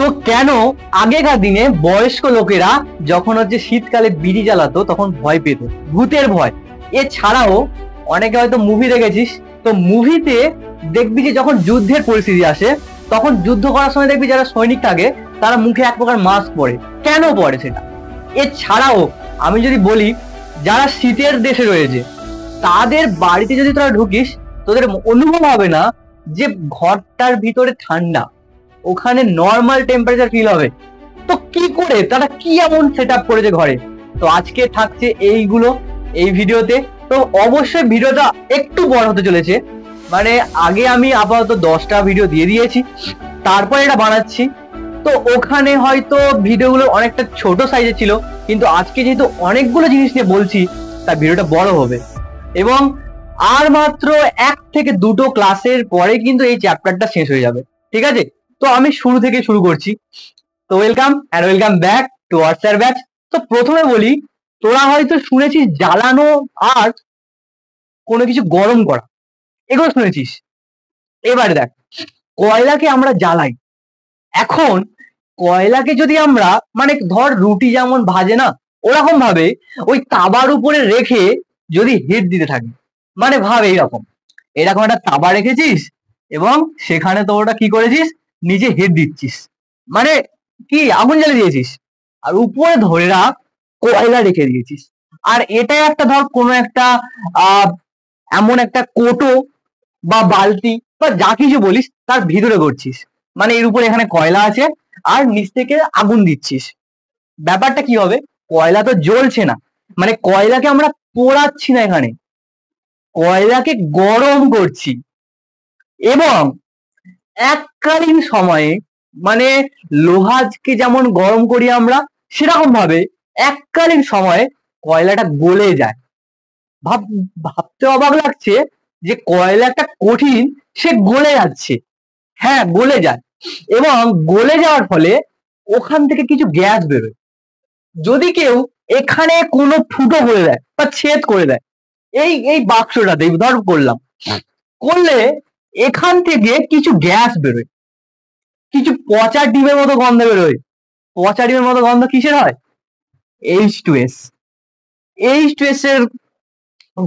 তো কেন আগেকার দিনে বয়স্ক লোকেরা যখন শীতকালে বিড়ি জ্বালাতো তখন ভয় পেত, ভূতের ভয়। এছাড়াও অনেকে হয়তো মুভি দেখেছিস, তো মুভিতে দেখবি যে যখন যুদ্ধের পরিস্থিতি আসে তখন যুদ্ধ করার সময় দেখবি যারা সৈনিক থাকে তারা মুখে এক প্রকার মাস্ক পরে। কেন পরে সেটা? এছাড়াও আমি যদি বলি, যারা শীতের দেশে রয়েছে তাদের বাড়িতে যদি তোরা ঢুকিস তোদের অনুভব হবে না যে ঘরটার ভিতরে ঠান্ডা, ওখানে নর্মাল টেম্পারেচার ফিল হবে। তো কি করে তারা কি এমন সেট আপ করেছে ঘরে? তো আজকে থাকছে এইগুলো এই ভিডিওতে। তো অবশ্যই ভিডিওটা একটু বড় হতে চলেছে, মানে আগে আমি আপাতত 10টা ভিডিও দিয়ে দিয়েছি, তারপর এটা বানাচ্ছি। তো ওখানে হয়তো ভিডিওগুলো অনেকটা ছোট সাইজে ছিল, কিন্তু আজকে যেহেতু অনেকগুলো জিনিস নিয়ে বলছি তার ভিডিওটা বড় হবে। এবং আর মাত্র 1 থেকে 2টো ক্লাসের পরে কিন্তু এই চ্যাপ্টারটা শেষ হয়ে যাবে, ঠিক আছে? তো আমি শুরু থেকে শুরু করছি। তো welcome and welcome back to our batch. তো প্রথমে বলি, তোরা হয়তো শুনেছিস জ্বালানো আর কোনো কিছু গরম করা, এগুলো শুনেছিস। এবারে দেখ, কয়লাকে আমরা জ্বালাই। এখন কয়লাকে যদি আমরা, মানে ধর রুটি যেমন ভাজে না, ওরকম ভাবে ওই তাবার উপরে রেখে যদি হিট দিতে থাকি, মানে ভাব এইরকম এরকম একটা তাবা রেখেছিস এবং সেখানে তো ওটা কি করেছিস, নিচে হিট দিচ্ছিস, মানে কি আগুন জ্বালিয়ে দিয়েছিস, আর উপরে ধরে রাখ কয়লা রেখে দিয়েছিস। আর এটা একটা ধর কোনো একটা এমন একটা কোটো বা বালতি বা যা কিছু বলিস তার ভিতরে করছিস, মানে এর উপরে এখানে কয়লা আছে আর নিচ থেকে আগুন দিচ্ছিস। ব্যাপারটা কি হবে? কয়লা তো জ্বলছে না, মানে কয়লাকে আমরা পোড়াচ্ছি না, এখানে কয়লাকে গরম করছি। এবং এককালীন সময়ে, মানে লোহাকে যেমন গরম করি আমরা, সেরকম ভাবে এককালীন সময়ে কয়লাটা গলে যায়। ভাবতে অবাক লাগছে যে কয়লা একটা কঠিন, সে গলে যাচ্ছে। হ্যাঁ, গলে যায়, এবং গলে যাওয়ার ফলে ওখান থেকে কিছু গ্যাস বেরোয়। যদি কেউ এখানে কোনো ফুটো করে দেয় বা ছেদ করে দেয়, এই এই বাক্সটাতে ধর করলাম, করলে এখান থেকে কিছু গ্যাস বেরোয়, কিছু পচা ডিমের মতো গন্ধ বেরোয়। পচা ডিমের মতো গন্ধ কিসের হয়? H2S। H2S এর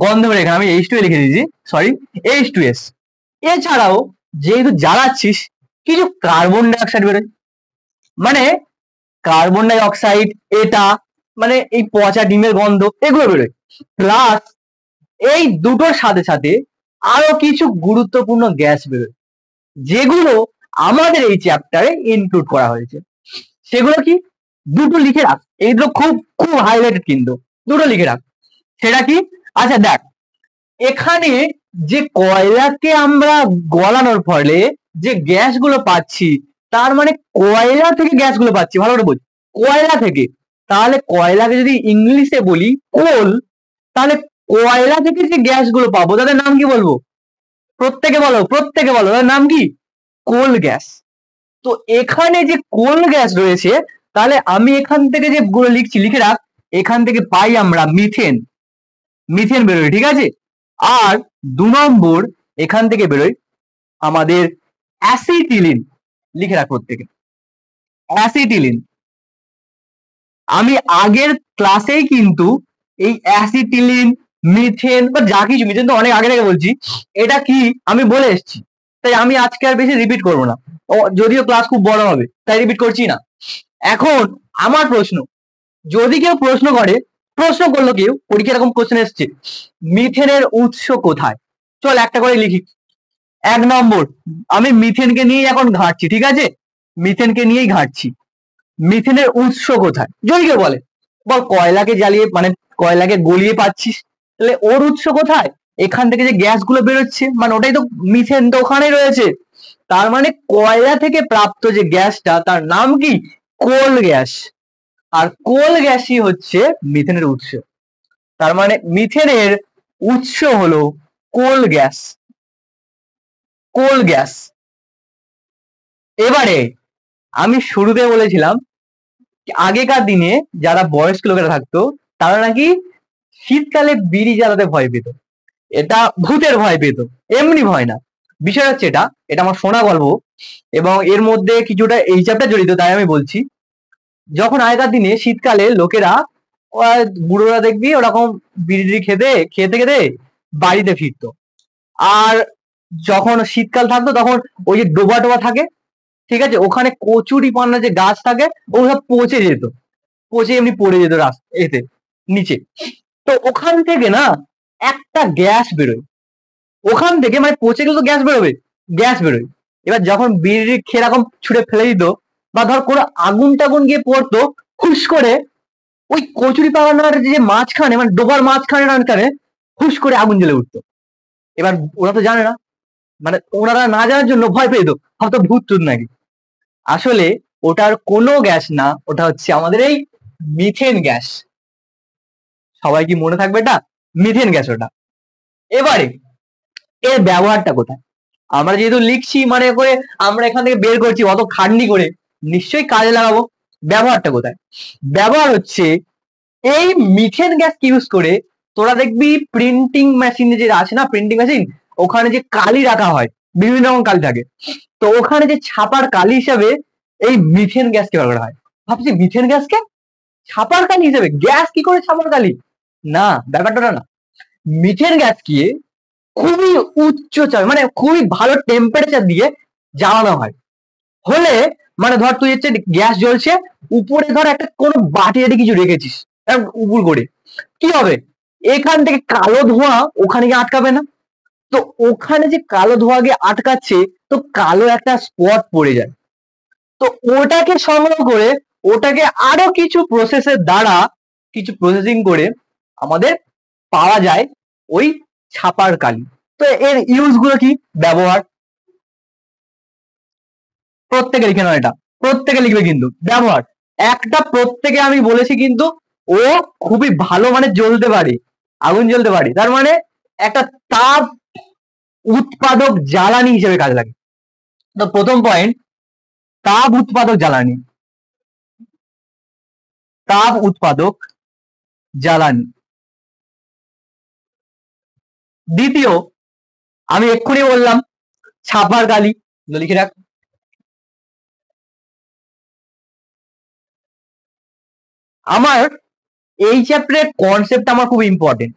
গন্ধ বেরোয়, এখানে আমি H2 লিখে দিয়েছি, সরি, H2S। এছাড়াও যেহেতু জ্বালাচ্ছিস কিছু কার্বন ডাই অক্সাইড বেরোয়, মানে কার্বন ডাই অক্সাইড, এটা মানে এই পচা ডিমের গন্ধ, এগুলো বেরোয়। প্লাস এই দুটোর সাথে সাথে আরো কিছু গুরুত্বপূর্ণ গ্যাস বেরোয়, যেগুলো আমাদের এই চ্যাপ্টারে ইনক্লুড করা হয়েছে। সেগুলো কি? দুটো লিখে রাখ, এইগুলো খুব খুব হাইলাইটেড, কিন্তু দুটো লিখে রাখ। সেটা কি? আচ্ছা দেখ, এখানে যে কয়লাকে আমরা গলানোর ফলে যে গ্যাসগুলো পাচ্ছি, তার মানে কয়লা থেকে গ্যাসগুলো পাচ্ছি, ভালো করে বোঝ, কয়লা থেকে। তাহলে কয়লাকে যদি ইংলিশে বলি কোল, তাহলে কয়লা থেকে যে গ্যাসগুলো পাবো তাদের নাম কি বলবো? প্রত্যেকে বলো, প্রত্যেকে বলো, তাদের নাম কি? Coal gas. তো এখানে যে কোল গ্যাস রয়েছে, তাহলে আমি এখান থেকে যে গুলো লিখছি লিখে রাখ, এখান থেকে পাই আমরা মিথেন, মিথেন বেরোয়, ঠিক আছে? আর 2 নম্বর এখান থেকে বেরোয় আমাদের অ্যাসিটিলিন, লিখে রাখ প্রত্যেকে, অ্যাসিটিলিন। আমি আগের ক্লাসেই কিন্তু এই অ্যাসিটিলিন, মিথেন বা যা কিছু, মিথেন তো অনেক আগে থেকে বলছি, এটা কি আমি বলে এসেছি, তাই আমি আজকে আর বেশি রিপিট করবো না। যদিও ক্লাস খুব বড় হবে তাই রিপিট করছি না। এখন আমার প্রশ্ন, যদি কেউ প্রশ্ন করে, প্রশ্ন করলো কেউ পরীক্ষা, এরকম কোশ্চেন এসছে, মিথেনের উৎস কোথায়? চল একটা করে লিখি। 1 নম্বর, আমি মিথেনকে নিয়েই এখন ঘাঁটছি, ঠিক আছে? মিথেনকে নিয়েই ঘাঁটছি। মিথেনের উৎস কোথায়? যদি কেউ বলে, বল কয়লাকে জ্বালিয়ে, মানে কয়লাকে গলিয়ে পাচ্ছিস, তাহলে ওর উৎস কোথায়? এখান থেকে যে গ্যাস গুলো বেরোচ্ছে, মানে ওটাই তো মিথেন, তো ওখানেই রয়েছে। তার মানে কয়লা থেকে প্রাপ্ত যে গ্যাসটা তার নাম কি? Coal gas. আর কোল গ্যাসই হচ্ছে মিথেনের উৎস। তার মানে মিথেনের উৎস হলো কোল গ্যাস, কোল গ্যাস। এবারে আমি শুরুতে বলেছিলাম আগেকার দিনে যারা বয়স্ক লোকেরা থাকতো তারা নাকি শীতকালে বিড়ি জ্বালাতে ভয় পেত, এটা ভূতের ভয় পেত, এমনি ভয় না। বিষয় হচ্ছে এটা এটা আমার শোনা গল্প, এবং এর মধ্যে কিছুটা এই চ্যাপ্টার জড়িত, তাই আমি বলছি। যখন আগেকার দিনে শীতকালে লোকেরা বুড়োরা দেখবি ওরকম বিড়ি খেতে খেতে খেতে বাড়িতে ফিরতো। আর যখন শীতকাল থাকতো তখন ওই যে ডোবা টোবা থাকে, ঠিক আছে, ওখানে কচুরি পানা যে গাছ থাকে ওগুলো সব পচে যেত, পচে এমনি পড়ে যেত এতে নিচে। তো ওখান থেকে না একটা গ্যাস বেরোয়, ওখান থেকে মানে পচে গেলে তো গ্যাস বেরোবে, গ্যাস বেরোয়। এবার যখন বিড়ি সেরকম ছুঁড়ে ফেলে দিত, বা ধর কোনো আগুন টাগুন গিয়ে পড়তো, হুস করে ওই কচুরি পানার যে মাঝখানে মানে ডোবার মাঝখানে হুস করে আগুন জ্বলে উঠতো। এবার ওরা তো জানে না, মানে ওনারা না জানার জন্য ভয় পেয়ে যেত, হয়তো ভূত টুত নাকি। আসলে ওটার কোনো গ্যাস না, ওটা হচ্ছে আমাদের এই মিথেন গ্যাস। সবাই কি মনে থাকবে এটা? মিথেন গ্যাস ওটা। এবারে এর ব্যবহারটা কোথায়? আমরা যেহেতু লিখছি মানে করে আমরা এখান থেকে বের করছি অত খাটনি করে, নিশ্চয়ই কাজে লাগাবো। ব্যবহারটা কোথায়? ব্যবহার হচ্ছে এই মিথেন গ্যাস ইউজ করে তোরা দেখবি প্রিন্টিং মেশিনে যে আছে না, প্রিন্টিং মেশিন, ওখানে যে কালি রাখা হয়, বিভিন্ন রকম কালি থাকে, তো ওখানে যে ছাপার কালি হিসাবে এই মিথেন গ্যাসকে ব্যবহার করা হয়। ভাবছি মিথেন গ্যাসকে ছাপার কালি হিসেবে, গ্যাস কি করে ছাপার কালি? না, ব্যাপারটা না। মিথেন গ্যাস কি খুবই উচ্চ চাপ মানে খুবই ভালো টেম্পারেচার দিয়ে জ্বালানো হয়। হলে মানে ধর তুই হচ্ছে গ্যাস জ্বলছে, উপরে ধর একটা কোনো বাটি টাটি কিছু রেখেছিস উপর করে, কি হবে? এখান থেকে কালো ধোঁয়া ওখানে গিয়ে আটকাবে না? তো ওখানে যে কালো ধোঁয়া গিয়ে আটকাচ্ছে, তো কালো একটা স্পট পড়ে যায়। তো ওটাকে সংগ্রহ করে ওটাকে আরো কিছু প্রসেসের দ্বারা কিছু প্রসেসিং করে আমাদের পাওয়া যায় ওই ছাপার কালি। তো এর ইউজ গুলো কি, ব্যবহার, প্রত্যেকে লিখে নাও, এটা প্রত্যেকে লিখবে কিন্তু। ব্যবহার একটা প্রত্যেকে আমি বলেছি কিন্তু, ও খুবই ভালো মানে জ্বলতে পারে, আগুন জ্বলতে পারে, তার মানে একটা তাপ উৎপাদক জ্বালানি হিসেবে কাজে লাগে। তো প্রথম পয়েন্ট, তাপ উৎপাদক জ্বালানি, তাপ উৎপাদক জ্বালানি। দ্বিতীয়, আমি এক্ষুনি বললাম ছাপার কালি, লিখে রাখ। আমার এই চ্যাপ্টারের কনসেপ্ট আমার খুব ইম্পর্টেন্ট,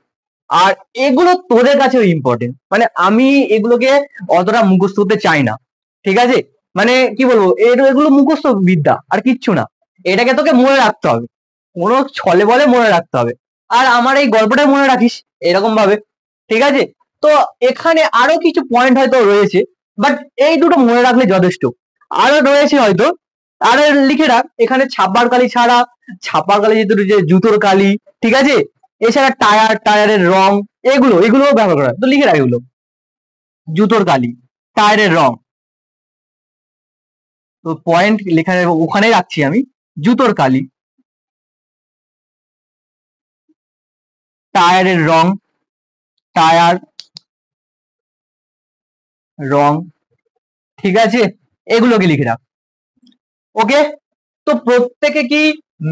আর এগুলো তোদের কাছেও ইম্পর্টেন্ট, মানে আমি এগুলোকে অতটা মুখস্থ করতে চাই না, ঠিক আছে? মানে কি বলবো, এগুলো মুখস্থ বিদ্যা আর কিচ্ছু না, এটাকে তোকে মনে রাখতে হবে, কোনো ছলে বলে মনে রাখতে হবে। আর আমার এই গল্পটা মনে রাখিস এরকম ভাবে, ঠিক আছে? তো এখানে আরো কিছু পয়েন্ট হয়তো রয়েছে, বাট এই দুটো মনে রাখলে যথেষ্ট। আরো রয়েছে হয়তো, আরে লিখে রাখ এখানে ছাপার কালি ছাড়া, ছাপার কালি যে জুতোর কালি, ঠিক আছে, এছাড়া টায়ারের রং, এগুলোও ব্যবহার করা হয়। তো লিখে রাখ এগুলো, জুতোর কালি, টায়ারের রং। তো পয়েন্ট লেখা ওখানেই রাখছি আমি, জুতোর কালি, টায়ারের রং, টায়ার রং, ঠিক আছে, এগুলোকে লিখে রাখ। ওকে, তো প্রত্যেকে কি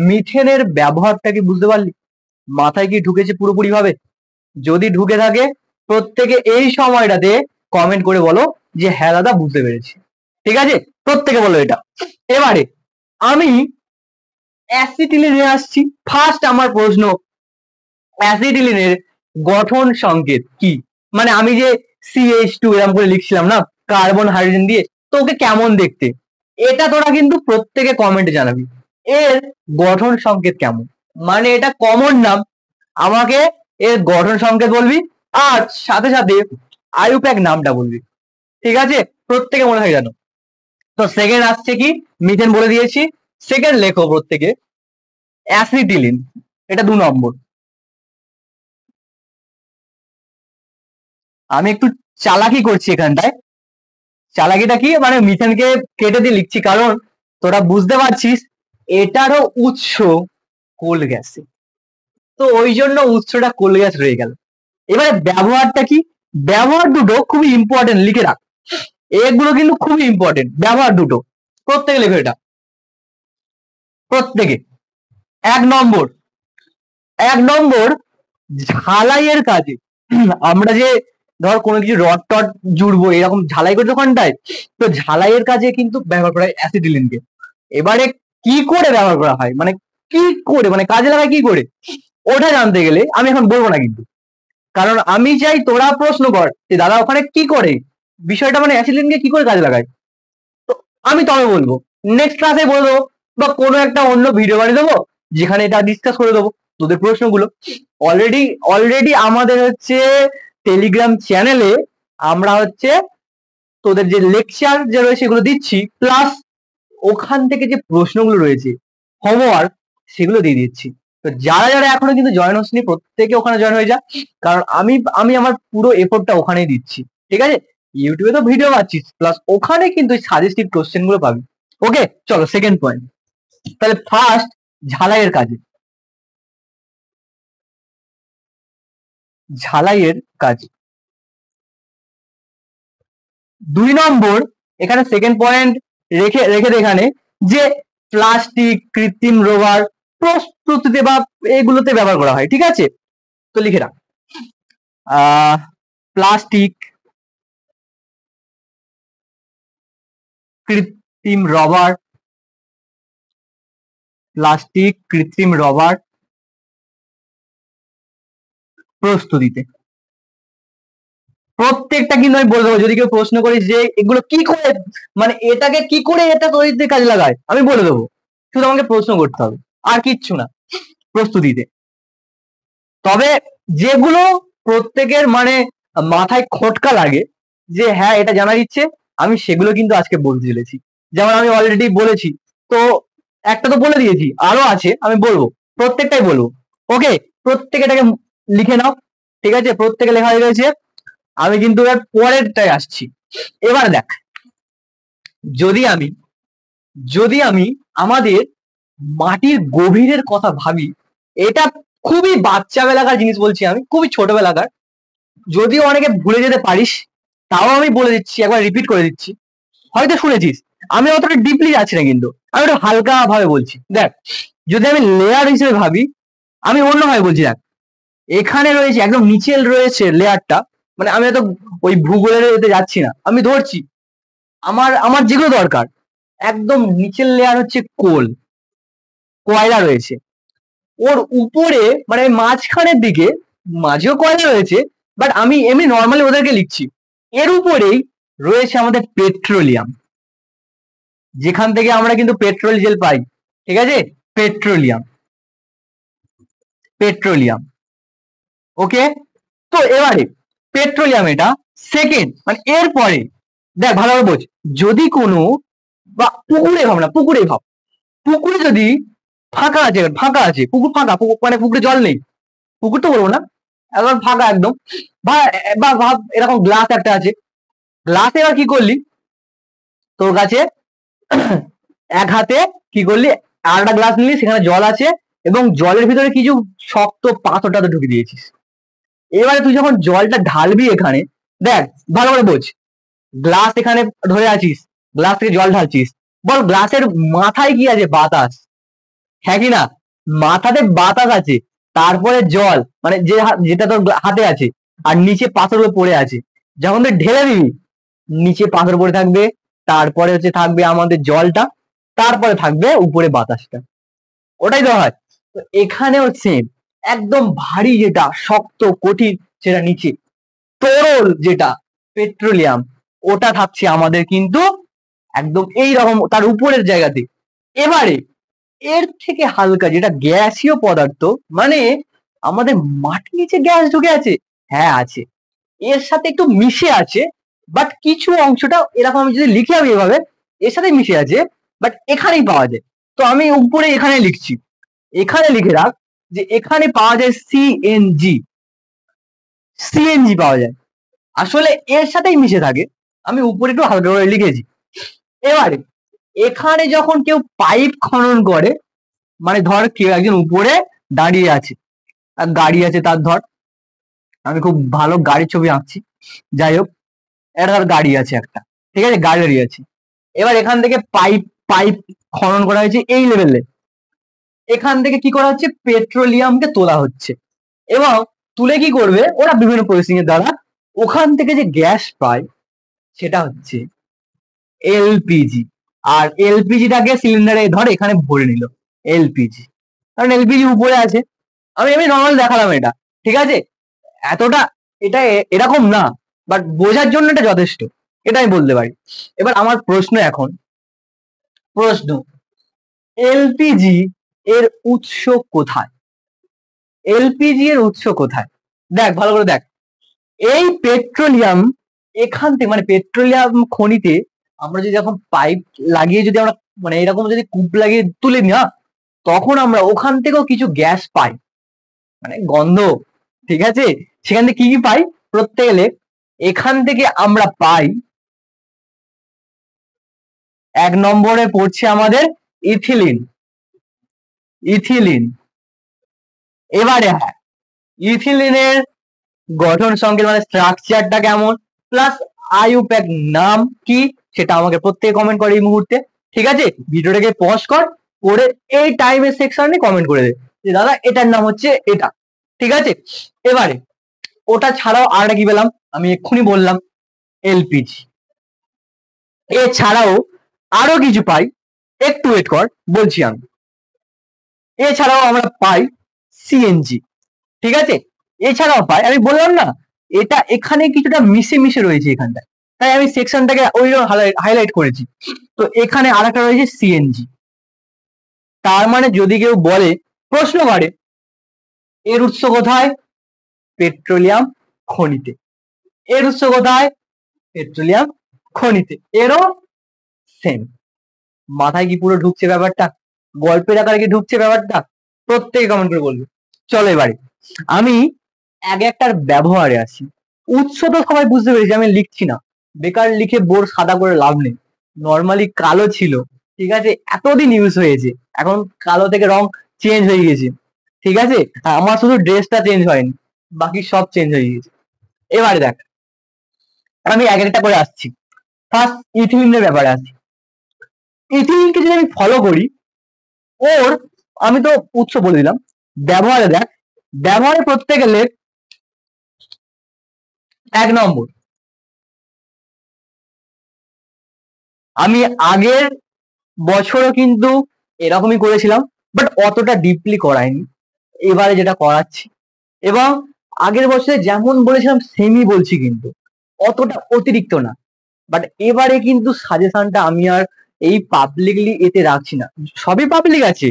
মিথেনের ব্যবহারটা কি বুঝতে পারলি? মাথায় কি ঢুকেছে পুরোপুরি ভাবে? যদি ঢুকে থাকে প্রত্যেকে এই সময়টাতে কমেন্ট করে বলো যে হ্যাঁ দাদা বুঝতে পেরেছি, ঠিক আছে? প্রত্যেকে বলো এটা। এবারে আমি অ্যাসিটিলিনে আসছি। ফার্স্ট আমার প্রশ্ন, অ্যাসিটিলিনের গঠন সংকেত কি? মানে আমি যে CH2 এরকম করে লিখছিলাম না কার্বন হাইড্রোজেন দিয়ে, তো ওকে কেমন দেখতে, এটা তোরা কিন্তু প্রত্যেকে কমেন্টে জানাবি। এর গঠন সংকেত কেমন, মানে এটা কমন নাম, আমাকে এর গঠন সংকেত বলবি, আর সাথে সাথে আইউপ্যাক নামটা বলবি, ঠিক আছে? প্রত্যেকে মনে হয় জানো। তো সেকেন্ড আসছে কি, মিথেন বলে দিয়েছি, সেকেন্ড লেখো প্রত্যেকে অ্যাসিটিলিন, এটা 2 নম্বর। আমি একটু চালাকি করছি এখানটায়, চালাকিটা কি মানে মিথেনকে কেটে দিয়ে লিখছি, কারণ তোরা বুঝতে পারছিস এটারও উৎস কোল গ্যাসে, তো ওই জন্য উৎসটা কোল গ্যাস রয়ে গেল। এবারে ব্যবহারটা কি, ব্যবহার দুটো খুবই ইম্পর্টেন্ট, লিখে রাখ, এগুলো কিন্তু খুবই ইম্পর্টেন্ট। ব্যবহার দুটো প্রত্যেকে লেখো এটা, প্রত্যেকে। 1 নম্বর, 1 নম্বর ঝালাইয়ের কাজে আমরা যে ধর কোনো কিছু রড টড জুড়বো এরকম ঝালাই করে দোকানটায়, তো ঝালাইয়ের কাজে কিন্তু ব্যবহার করা হয় অ্যাসিটিলিনকে। এবারে কি করে ব্যবহার করা হয়, মানে কি করে, মানে কাজে লাগায় কি করে, ওটা জানতে গেলে আমি এখন বলবো না কিন্তু, কারণ আমি চাই তোরা প্রশ্ন কর যে দাদা ওখানে কি করে বিষয়টা, মানে অ্যাসিটিলিনকে কি করে কাজে লাগায়, তো আমি তবে বলবো, নেক্সট ক্লাসে বলে দেবো, বা কোনো একটা অন্য ভিডিও বানিয়ে দেবো যেখানে এটা ডিসকাস করে দেবো তোদের প্রশ্নগুলো। অলরেডি অলরেডি আমাদের হচ্ছে টেলিগ্রাম চ্যানেলে আমরা হচ্ছে তোদের যে লেকচার যে রয়েছে সেগুলো দিচ্ছি, প্লাস ওখান থেকে যে প্রশ্নগুলো রয়েছে হোমওয়ার্ক সেগুলো দিয়ে দিচ্ছি। তো যারা যারা এখনো কিন্তু জয়েন হসনি প্রত্যেকে ওখানে জয়েন হয়ে যা, কারণ আমি আমি আমার পুরো এফোর্টটা ওখানেই দিচ্ছি, ঠিক আছে? ইউটিউবে তো ভিডিও পাচ্ছিস, প্লাস ওখানে কিন্তু সাজেস্টিভ কোশ্চেন গুলো পাবি। ওকে, চলো সেকেন্ড পয়েন্ট। তাহলে ফার্স্ট ঝালাইয়ের কাজে, ঝালাইয়ের কাজ 2 নম্বর, এখানে সেকেন্ড পয়েন্ট রেখে রেখে দে এখানে, যে প্লাস্টিক কৃত্রিম রবার প্রস্তুতিতে বা এগুলোতে ব্যবহার করা হয়, ঠিক আছে? তো লিখে রাখ, প্লাস্টিক কৃত্রিম রবার, প্লাস্টিক কৃত্রিম রবার প্রস্তুতিতে। প্রত্যেকটা কিন্তু আমি বলে দেবো, যদি কেউ প্রশ্ন করিস যে এগুলো কি করে, মানে এটাকে কি করে এটা তৈরিতে কাজে লাগায়, আমি বলে দেবো, শুধু আমাকে প্রশ্ন করতে হবে, আর কিচ্ছু না, প্রস্তুতিতে। তবে যেগুলো প্রত্যেকের মানে মাথায় খটকা লাগে যে হ্যাঁ এটা জানার ইচ্ছে, আমি সেগুলো কিন্তু আজকে বলতে চলেছি। যেমন আমি অলরেডি বলেছি, তো একটা তো বলে দিয়েছি, আরো আছে আমি বলবো, প্রত্যেকটাই বলবো। ওকে, প্রত্যেকে এটাকে লিখে নাও, ঠিক আছে? প্রত্যেকে লেখা হয়ে গেছে, আমি কিন্তু এবার পরেরটায় আসছি। এবার দেখ, যদি আমি যদি আমি আমাদের মাটির গভীরের কথা ভাবি, এটা খুবই বাচ্চা বেলাকার জিনিস বলছি, আমি খুবই ছোটবেলাকার, যদিও অনেকে ভুলে যেতে পারিস, তাও আমি বলে দিচ্ছি, একবার রিপিট করে দিচ্ছি, হয়তো শুনেছিস। আমি অতটা ডিপলি যাচ্ছি না কিন্তু, আমি একটু হালকা ভাবে বলছি। দেখ, যদি আমি লেয়ার হিসেবে ভাবি, আমি অন্যভাবে বলছি। দেখ, এখানে রয়েছে একদম নিচে রয়েছে লেয়ারটা, মানে আমি হয়তো ওই ভূগোলের এতে যাচ্ছি না, আমি ধরছি আমার আমার যেগুলো দরকার, একদম নিচের লেয়ার হচ্ছে কয়লা রয়েছে, ওর উপরে মানে মাঝখানের দিকে মাঝেও কয়লা রয়েছে, বাট আমি এমনি নর্মালি ওদেরকে লিখছি, এর উপরেই রয়েছে আমাদের পেট্রোলিয়াম, যেখান থেকে আমরা কিন্তু পেট্রোল ডিজেল পাই, ঠিক আছে? Petroleum, petroleum. ওকে, তো এবারে পেট্রোলিয়াম এটা সেকেন্ড, মানে এরপরে দেখ ভালোভাবে বোঝ, যদি কোনো, বা পুকুরে ভাব না, পুকুরে ভাব, পুকুরে যদি ফাঁকা আছে, ফাঁকা আছে, পুকুর ফাঁকা, পুকুর মানে পুকুরে জল নেই, পুকুর তো বলবো না, একদম ফাঁকা একদম, বা বা ভাব এরকম গ্লাস একটা আছে, গ্লাসে এবার কি করলি, তোর কাছে এক হাতে কি করলি, আর একটা গ্লাস নিলি, সেখানে জল আছে, এবং জলের ভিতরে কিছু শক্ত পাথর টাথর ঢুকে দিয়েছিস। এবারে তুই যখন জলটা ঢালবি এখানে, দেখ ভালো করে বোঝ, গ্লাস এখানে ধরে আছিস, গ্লাস থেকে জল ঢালছিস, বল গ্লাসের মাথায় কি আছে? বাতাস, হ্যাঁ কি না? মাথাতে বাতাস আছে, তারপরে জল, মানে যেটা তোর হাতে আছে, আর নিচে পাথরগুলো পড়ে আছে, যখন তুই ঢেলে দিবি, নিচে পাথর পড়ে থাকবে, তারপরে হচ্ছে থাকবে আমাদের জলটা, তারপরে থাকবে উপরে বাতাসটা, ওটাই তো হয়। তো এখানেও সেম, একদম ভারী যেটা শক্ত কঠিন সেটা নিচে, তরল যেটা পেট্রোলিয়াম, ওটা থাকছে আমাদের কিন্তু একদম এই রকম তার উপরের জায়গাতে। এবারে এর থেকে হালকা যেটা গ্যাসীয় পদার্থ, মানে আমাদের মাটির নিচে গ্যাস ঢুকে আছে, হ্যাঁ আছে, এর সাথে একটু মিশে আছে, বাট কিছু অংশটা এরকম, আমি যদি লিখি আমি এভাবে, এর সাথে মিশে আছে, বাট এখানেই পাওয়া যায়। তো আমি উপরে এখানে লিখছি, এখানে লিখে রাখ যে এখানে পাওয়া যায় সিএনজি, সিএনজি পাওয়া যায়, আসলে এর সাথেই মিশে থাকে, আমি উপরে একটু হালকা করে লিখেছি। এবারে এখানে যখন কেউ পাইপ খনন করে, মানে ধর কেউ একজন উপরে দাঁড়িয়ে আছে, আর গাড়ি আছে তার, ধর আমি খুব ভালো গাড়ির ছবি আঁকছি, যাই হোক, এটা ধর গাড়ি আছে একটা, ঠিক আছে, গাড়ি দাঁড়িয়ে আছে, এবার এখান থেকে পাইপ পাইপ খনন করা হয়েছে এই লেভেলে, এখান থেকে কি করা হচ্ছে, পেট্রোলিয়ামকে তোলা হচ্ছে, এবং তুলে কি করবে ওরা বিভিন্ন প্রসেসিং এর দ্বারা ওখান থেকে যে গ্যাস পাই সেটা হচ্ছে এলপিজি। আর এলপিজিটাকে সিলিন্ডারে ধর এখানে ভরে নিল এলপিজি, কারণ এলপিজি উপরে আছে। আমি এমনি নর্মাল দেখালাম এটা, ঠিক আছে? এতটা এটা এরকম না, বাট বোঝার জন্য এটা যথেষ্ট, এটা আমি বলতে পারি। এবার আমার প্রশ্ন, এলপিজি এর উৎস কোথায়? এলপিজি এর উৎস কোথায়? দেখ ভালো করে দেখ, এই পেট্রোলিয়াম এখান থেকে মানে পেট্রোলিয়াম খনিতে আমরা যদি যখন পাইপ লাগিয়ে যদি আমরা মানে এরকম যদি কূপ লাগিয়ে তুলে নিই, তখন আমরা ওখান থেকেও কিছু গ্যাস পাই, মানে গন্ধ, ঠিক আছে? সেখান থেকে কি কি পাই প্রত্যেক গেলে, এখান থেকে আমরা পাই 1 নম্বরে পড়ছে আমাদের ইথিলিন। ইথিলিন, এবারে হ্যাঁ, ইথিলিনের গঠন সংকেত মানে স্ট্রাকচারটা কেমন, প্লাস আইইউপ্যাক নাম কি সেটা আমাকে প্রত্যেকে কমেন্ট করে এই মুহূর্তে, ঠিক আছে? ভিডিওটাকে পজ কর, করে এই টাইমের সেকশনে কমেন্ট করে দে যে দাদা এটার নাম হচ্ছে এটা, ঠিক আছে? এবারে ওটা ছাড়াও আরটা কি পেলাম, আমি এক্ষুনি বললাম এলপিজি। এছাড়াও আরো কিছু পাই, একটু ওয়েট কর বলছি আমি। এছাড়াও আমরা পাই সিএনজি, ঠিক আছে? এছাড়াও পাই, আমি বললাম না এটা এখানে কিছুটা মিশে মিশে রয়েছে এখানটায়, তাই আমি সেকশনটাকে ওই হাইলাইট করেছি। তো এখানে আরেকটা রয়েছে সিএনজি। তার মানে যদি কেউ বলে, প্রশ্ন করে এর উৎস কোথায়, পেট্রোলিয়াম খনিতে। এর উৎস কোথায়, পেট্রোলিয়াম খনিতে। এরও সেম। মাথায় কি পুরো ঢুকছে ব্যাপারটা? গল্পের আকারে কি ঢুকছে ব্যাপারটা? প্রত্যেকে কমেন্ট করে বলবে। চলো এবারে আমি এক একটার ব্যবহারে আসি। উৎস তো সবাই বুঝতে পেরেছি, আমি লিখছি না, বেকার লিখে বোর্ড সাদা করে লাভ নেই। নর্মালি কালো ছিল, ঠিক আছে, এতদিন ইউজ হয়েছে, এখন কালো থেকে রং চেঞ্জ হয়ে গেছে, ঠিক আছে? আমার শুধু ড্রেসটা চেঞ্জ হয়নি, বাকি সব চেঞ্জ হয়ে গেছে। এবারে দেখ, আমি এক একটা করে আসছি। ফার্স্ট ইথিলিনের ব্যাপারে আসছি। ইথিলিনকে যদি আমি ফলো করি, ওর আমি তো উৎস বলে দিলাম। ব্যবহারে দেখ, ব্যবহারে করতে গেলে 1 নম্বর, আমি আগের বছরও কিন্তু এরকমই করেছিলাম, বাট অতটা ডিপলি করাইনি, এবারে যেটা করাচ্ছি। এবং আগের বছরে যেমন বলেছিলাম সেমই বলছি, কিন্তু অতটা অতিরিক্ত না। বাট এবারে কিন্তু সাজেশনটা আমি আর এই পাবলিকলি এতে রাখছি না, সবই পাবলিক আছে,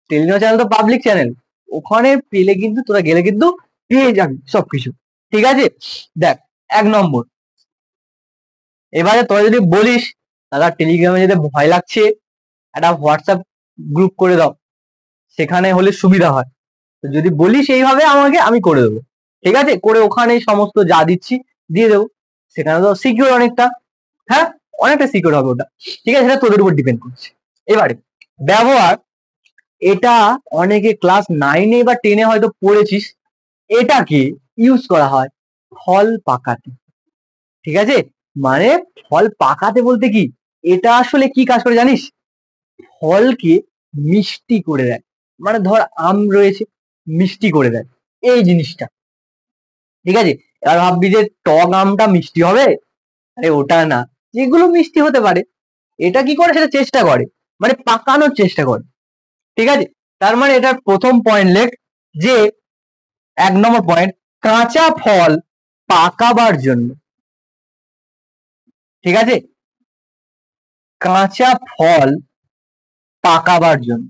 টেলিগ্রাম চ্যানেল তো পাবলিক চ্যানেল, ওখানে পেলে কিন্তু তোরা গেলে কিন্তু পেয়ে যাবি সবকিছু, ঠিক আছে? দেখ, 1 নম্বর, এবারে তোরা যদি বলিস দাদা টেলিগ্রামে যেতে ভয় লাগছে, একটা হোয়াটসঅ্যাপ গ্রুপ করে দাও, সেখানে হলে সুবিধা হয়। তো যদি বলিস এইভাবে আমাকে, আমি করে দেবো, ঠিক আছে? করে ওখানে সমস্ত যা দিচ্ছি দিয়ে দেবো, সেখানে তো সিকিউর অনেকটা, হ্যাঁ অনেকটা সিকিউর হবে ওটা, ঠিক আছে? সেটা তোদের উপর ডিপেন্ড করছে। এবারে ব্যবহার, এটা অনেকে ক্লাস 9-এ বা 10-এ হয়তো পড়েছিস। এটাকে ইউজ করা হয় ফল পাকাতে, ঠিক আছে? মানে ফল পাকাতে বলতে কি, এটা আসলে কি কাজ করে জানিস? ফলকে মিষ্টি করে দেয়, মানে ধর আম রয়েছে, মিষ্টি করে দেয় এই জিনিসটা, ঠিক আছে? এবার ভাববি যে টক আমটা মিষ্টি হবে, আরে ওটা না, যেগুলো মিষ্টি হতে পারে এটা কি করে, সেটা চেষ্টা করে, মানে পাকানোর চেষ্টা করে, ঠিক আছে? তার মানে এটার প্রথম পয়েন্ট লেখ যে 1 নম্বর পয়েন্ট, কাঁচা ফল পাকাবার জন্য, ঠিক আছে? কাঁচা ফল পাকাবার জন্য।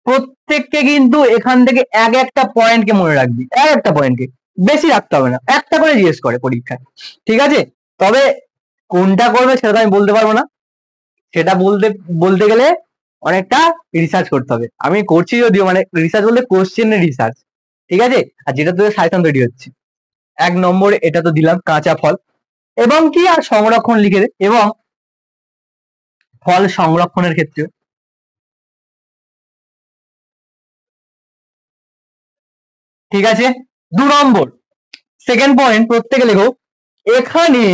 প্রত্যেককে কিন্তু এখান থেকে এক একটা পয়েন্টকে মনে রাখবি, এক একটা পয়েন্টকে, বেশি রাখতে হবে না, একটা করে জিজ্ঞেস করে পরীক্ষায়, ঠিক আছে? তবে কোনটা করবে সেটা তো আমি বলতে পারবো না, সেটা বলতে বলতে গেলে অনেকটা রিসার্চ করতে হবে। আমি করছি যদিও, মানে রিসার্চ বলতে কোশ্চেনের রিসার্চ, ঠিক আছে? আর যেটা তোদের সাজেশন তৈরি হচ্ছে। 1 নম্বরে এটা তো দিলাম কাঁচা ফল, এবং কি আর সংরক্ষণ লিখে দে, এবং ফল সংরক্ষণের ক্ষেত্রে, ঠিক আছে? 2 নম্বর, সেকেন্ড পয়েন্ট প্রত্যেকে লেখো, এখানে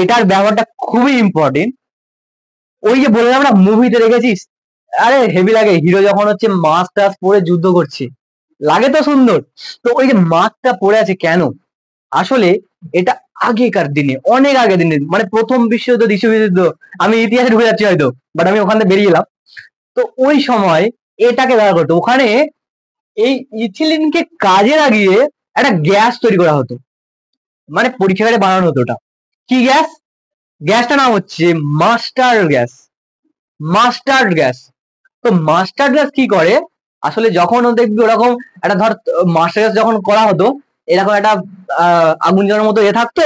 এটার ব্যবহারটা খুবই ইম্পর্টেন্ট। ওই যে বললাম না মুভিতে দেখেছিস, আরে হেভি লাগে, হিরো যখন হচ্ছে মাস্ক টাস্ক পরে যুদ্ধ করছে, লাগে তো সুন্দর। তো ওই যে মাস্কটা পরে আছে কেন? আসলে এটা আগেকার দিনে, অনেক আগের দিনে, মানে প্রথম বিশ্বযুদ্ধ, দ্বিতীয় বিশ্বযুদ্ধ, আমি ইতিহাসে ঢুকে যাচ্ছি হয়তো, বাট আমি ওখান থেকে বেরিয়ে এলাম। তো ওই সময় এটাকে ব্যবহার করতো ওখানে। এই ইথিলিনকে কাজে লাগিয়ে একটা গ্যাস তৈরি করা হতো, মানে পরীক্ষাগারে বানানো হতো ওটা। কি গ্যাস? গ্যাসটার নাম হচ্ছে মাস্টার্ড গ্যাস। Mustard gas. তো মাস্টার্ড গ্যাস কি করে? আসলে যখন ও দেখবি ওরকম একটা ধর মাস্টার গ্যাস যখন করা হতো, এরকম একটা আগুন জ্বালানোর মতো থাকতো,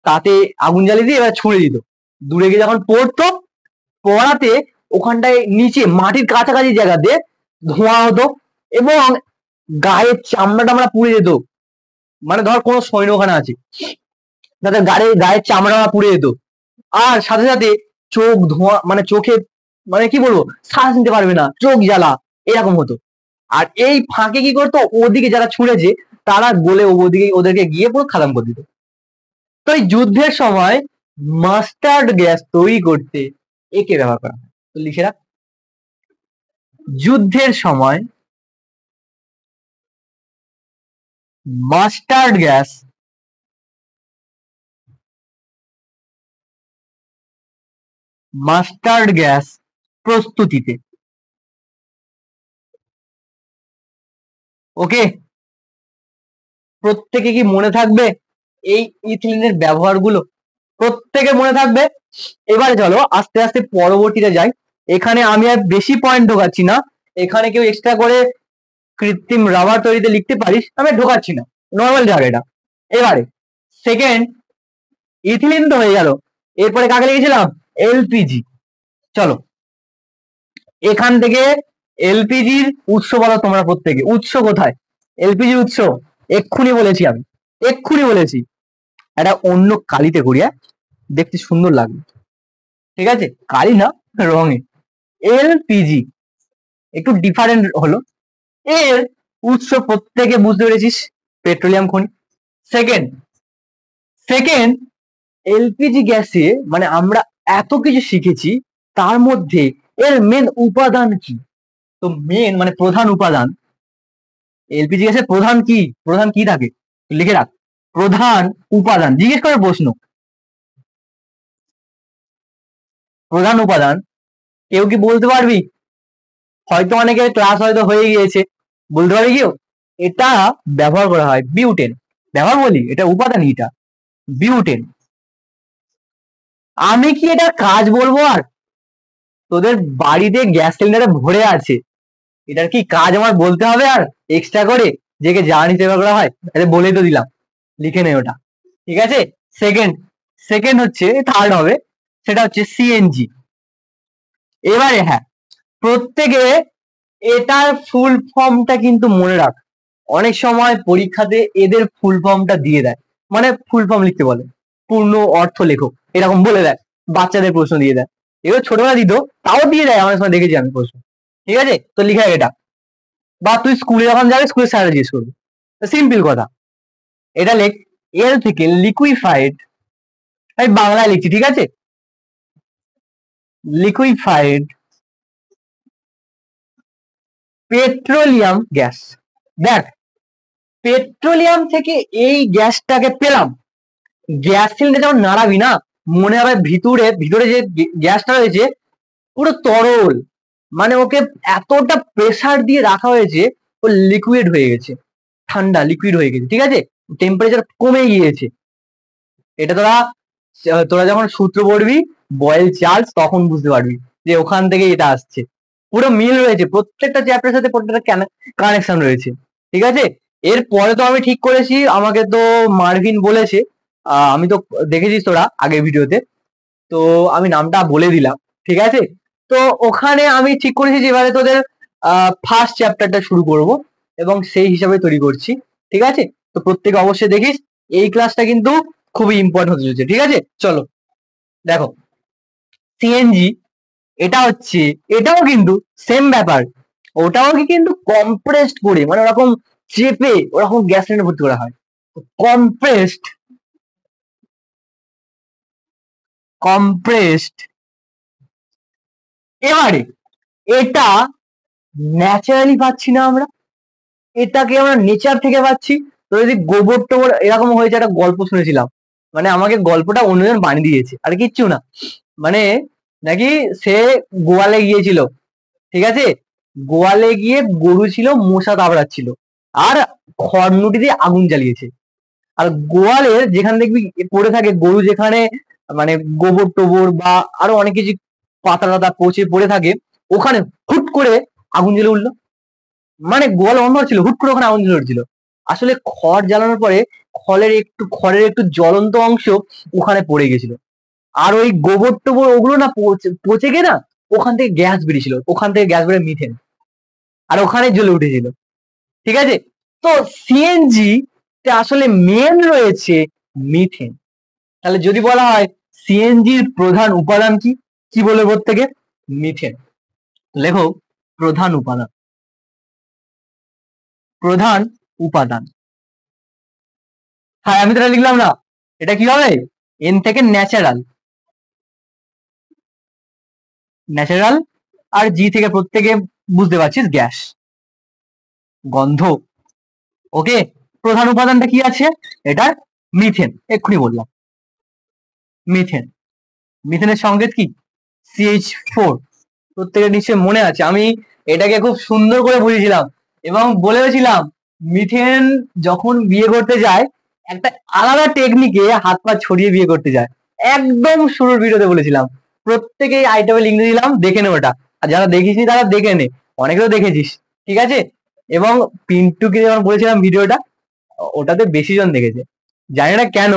তাতে আগুন জ্বালিয়ে দিয়ে এবার ছুঁড়ে দিত। দূরে গিয়ে যখন পড়তো, পড়াতে ওখানটায় নিচে মাটির কাছাকাছি জায়গাতে ধোঁয়া হতো, এবং গায়ের চামড়া টামড়া পুড়ে যেত। মানে ধর কোনো সৈন্য ওখানে আছে, তাদের গায়ের চামড়া পুড়ে যেত। আর সাথে সাথে চোখ ধোঁয়া, মানে চোখে, মানে কি বলবো, শ্বাস নিতে পারবে না, চোখ জ্বালা, এরকম হতো। আর এই ফাঁকে কি করতো, ওদিকে যারা ছুঁড়েছে তারা গলে ওদিকে ওদেরকে গিয়ে পুরো খাদাম করে দিত। তো এই যুদ্ধের সময় মাস্টার্ড গ্যাস তৈরি করতে একে ব্যবহার করা হয়। তো লিখে রাখ, যুদ্ধের সময় মাস্টার্ড গ্যাস মাস্টার্ড গ্যাস প্রস্তুতিতে। ওকে, প্রত্যেকে কি মনে থাকবে এই ইথিলিনের ব্যবহারগুলো? প্রত্যেকে মনে থাকবে। এবারে চলো আস্তে আস্তে পরবর্তীতে যাই। এখানে আমি আর বেশি পয়েন্ট ঢোকাচ্ছি না। এখানে কেউ এক্সট্রা করে কৃত্রিম রাবার তৈরিতে লিখতে পারিস, আমি ঢোকাচ্ছি না, নর্মাল জায়গা এটা। এবারে সেকেন্ড, ইথিলিন তো হয়ে গেল, এরপরে কাকে লিখেছিলাম? এলপিজি। চলো এখান থেকে এলপিজির উৎস বলো তোমরা প্রত্যেকে, উৎস কোথায়? এলপিজির উৎস এক্ষুনি বলেছি আমি, এক্ষুনি বলেছি। একটা অন্য কালিতে করি, দেখতে সুন্দর লাগবে, ঠিক আছে? কালি না, রঙে। এলপিজি একটু ডিফারেন্ট হলো। এর উৎস প্রত্যেকে বুঝতে পেরেছিস, পেট্রোলিয়াম খনি। সেকেন্ড, সেকেন্ড, এলপিজি গ্যাসে মানে আমরা এত কিছু শিখেছি, তার মধ্যে এর মেন উপাদান কি? তো মেন মানে প্রধান উপাদান, এলপিজি গ্যাসের প্রধান কি, প্রধান কি থাকে লিখে রাখ। প্রধান উপাদান জিজ্ঞেস করে প্রশ্ন, প্রধান উপাদান কেউ কি বলতে পারবি? হয়তো অনেকের ক্লাস হয়তো হয়ে গিয়েছে, বলতে পারবি কেউ? এটা ব্যবহার করা হয় বিউটেন। ব্যবহার বলি, এটা উপাদান, এটা বিউটেন। আমি কি এটা কাজ বলবো আর? তোদের বাড়িতে গ্যাস সিলিন্ডারে ভরে আছে, এটার কি কাজ আমার বলতে হবে আর এক্সট্রা করে, যে কে জ্বালানি ব্যবহার করা হয়? আরে বলেই তো দিলাম, লিখে নে ওটা, ঠিক আছে? সেকেন্ড, সেকেন্ড হচ্ছে, থার্ড হবে, সেটা হচ্ছে সিএনজি। এবারে হ্যাঁ, প্রত্যেকে এটার ফুল ফর্মটা কিন্তু মনে রাখ। অনেক সময় পরীক্ষাতে এদের ফুল ফর্মটা দিয়ে দেয়, মানে ফুল ফর্ম লিখতে বলে, পূর্ণ অর্থ লেখো এরকম বলে দেয়, বাচ্চাদের প্রশ্ন দিয়ে দেয়। এগুলো ছোটবেলা দিত, তাও দিয়ে দেয়, অনেক সময় দেখেছি আমি প্রশ্ন। ঠিক আছে, তো লিখে রাখ এটা। বা তুই স্কুলে যখন যাবি, স্কুলের স্যার জিজ্ঞেস করবি, সিম্পল কথা। এটা লেখ, এল থেকে লিকুইফাইড, আমি বাংলায় লিখছি, ঠিক আছে? Liquefied petroleum gas. দেখ, পেট্রোলিয়াম থেকে এই গ্যাসটাকে পেলাম। গ্যাস সিলিন্ডার যখন নাড়াবি না, মনে হবে ভিতরে ভিতরে যে গ্যাসটা রয়েছে পুরো তরল, মানে ওকে এতটা প্রেসার দিয়ে রাখা হয়েছে, ও লিকুইড হয়ে গেছে, ঠান্ডা লিকুইড হয়ে গেছে, ঠিক আছে? টেম্পারেচার কমে গিয়েছে। এটা তোরা তোরা যখন সূত্র পড়বি, বয়েল চার্জ, তখন বুঝতে পারবি যে ওখান থেকে এটা আসছে। পুরো মিল রয়েছে, প্রত্যেকটা চ্যাপ্টারের সাথে প্রত্যেকটা কানেকশন রয়েছে, ঠিক আছে? এরপরে তো আমি ঠিক করেছি, আমাকে তো মার্ভিন বলেছে, আমি তো দেখেছিস তোরা আগের ভিডিওতে, তো আমি নামটা বলে দিলাম, ঠিক আছে? তো ওখানে আমি ঠিক করেছি যে এবারে তোদের ফার্স্ট চ্যাপ্টারটা শুরু করব, এবং সেই হিসাবে তৈরি করছি, ঠিক আছে? তো প্রত্যেকে অবশ্যই দেখিস, এই ক্লাসটা কিন্তু খুবই ইম্পর্টেন্ট হতে চলেছে, ঠিক আছে? চলো দেখো, সিএনজি এটা হচ্ছে, এটাও কিন্তু সেম ব্যাপার, ওটাও কি কিন্তু কম্প্রেসড করে, মানে ওরকম চেপে ওরকম গ্যাস সিলিন্ডার ভর্তি করা হয়। Compressed, compressed. এবারে এটা ন্যাচারালি পাচ্ছি না আমরা, এটাকে আমরা নেচার থেকে পাচ্ছি। তো যদি গোবর টোবর এরকম হয়েছে, একটা গল্প শুনেছিলাম, মানে আমাকে গল্পটা অন্যজন বানিয়ে দিয়েছে আর কিচ্ছু না। মানে নাকি সে গোয়ালে গিয়েছিল, ঠিক আছে, গোয়ালে গিয়ে গরু ছিল মশা কামড়াচ্ছিল, আর খড়নুটি দিয়ে আগুন জ্বালিয়েছে। আর গোয়ালের যেখানে দেখবি পড়ে থাকে গরু, যেখানে মানে গোবর টোবর বা আরো অনেক কিছু পাতা টাতা পচে পড়ে থাকে, ওখানে হুট করে আগুন জ্বলে উঠলো। মানে গোয়াল অন্ধকার ছিল, হুট করে ওখানে আগুন জ্বলে উঠছিল। আসলে খড় জ্বালানোর পরে খড়ের একটু জ্বলন্ত অংশ ওখানে পড়ে গেছিল। আর ওই গোবর টোবর ওগুলো না পচে পচে গিয়ে না ওখান থেকে গ্যাস বেরিয়েছিল, ওখান থেকে গ্যাস বেরিয়ে মিথেন, আর ওখানে জ্বলে উঠেছিল। ঠিক আছে, তো সিএনজি তে আসলে মেন রয়েছে মিথেন। তাহলে যদি বলা হয় সিএনজির প্রধান উপাদান কি, কি বলবে প্রত্যেকে? মিথেন। লেখো প্রধান উপাদান। প্রধান উপাদান, হ্যাঁ আমি তো এটা লিখলাম না, এটা কি হবে? এন থেকে ন্যাচারাল, ন্যাচারাল, আর জি থেকে প্রত্যেকে বুঝতে পারছিস গ্যাস, গন্ধ। ওকে, প্রধান উপাদানটা কি আছে? এটা মিথেন, এক্ষুনি বললাম মিথেন। মিথেনের সংকেত কি? CH4। প্রত্যেকের নিশ্চয়ই মনে আছে, আমি এটাকে খুব সুন্দর করে বুঝেছিলাম এবং বলেছিলাম মিথেন যখন বিয়ে করতে যায় একটা আলাদা টেকনিকে হাত পা ছড়িয়ে বিয়ে করতে যায়। একদম শুরুর ভিডিওতে বলেছিলাম, প্রত্যেকেই আইটেমে লিঙ্ক দিয়ে দিলাম, দেখে নে ওটা। আর যারা দেখিসনি তারা দেখে নে, অনেকেও দেখেছিস, ঠিক আছে। এবং পিন্টুকে যখন বলেছিলাম ভিডিওটা, ওটাতে বেশি জন দেখেছে, জানি না কেন,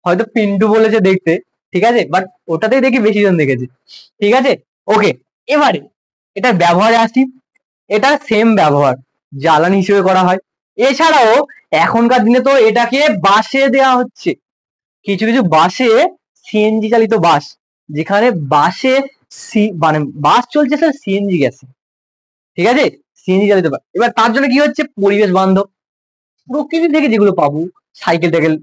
হয়তো পিন্টু বলেছে দেখতে, ঠিক আছে, বাট ওটাতেই দেখি বেশি জন দেখেছে, ঠিক আছে। ওকে, এবারে এটার ব্যবহারে আসি। এটা সেম ব্যবহার, জ্বালানি হিসেবে করা হয়। এছাড়াও এখনকার দিনে তো এটাকে বাসে দেওয়া হচ্ছে, কিছু কিছু বাসে, সিএনজি চালিত বাস, যেখানে বাসে মানে বাস চলছে স্যার সিএনজি গ্যাসে, ঠিক আছে, সিএনজি চালিত বাস। এবার তার জন্য কি হচ্ছে, পরিবেশ বান্ধব, প্রকৃতি থেকে যেগুলো পাবো, সাইকেল টাইকেল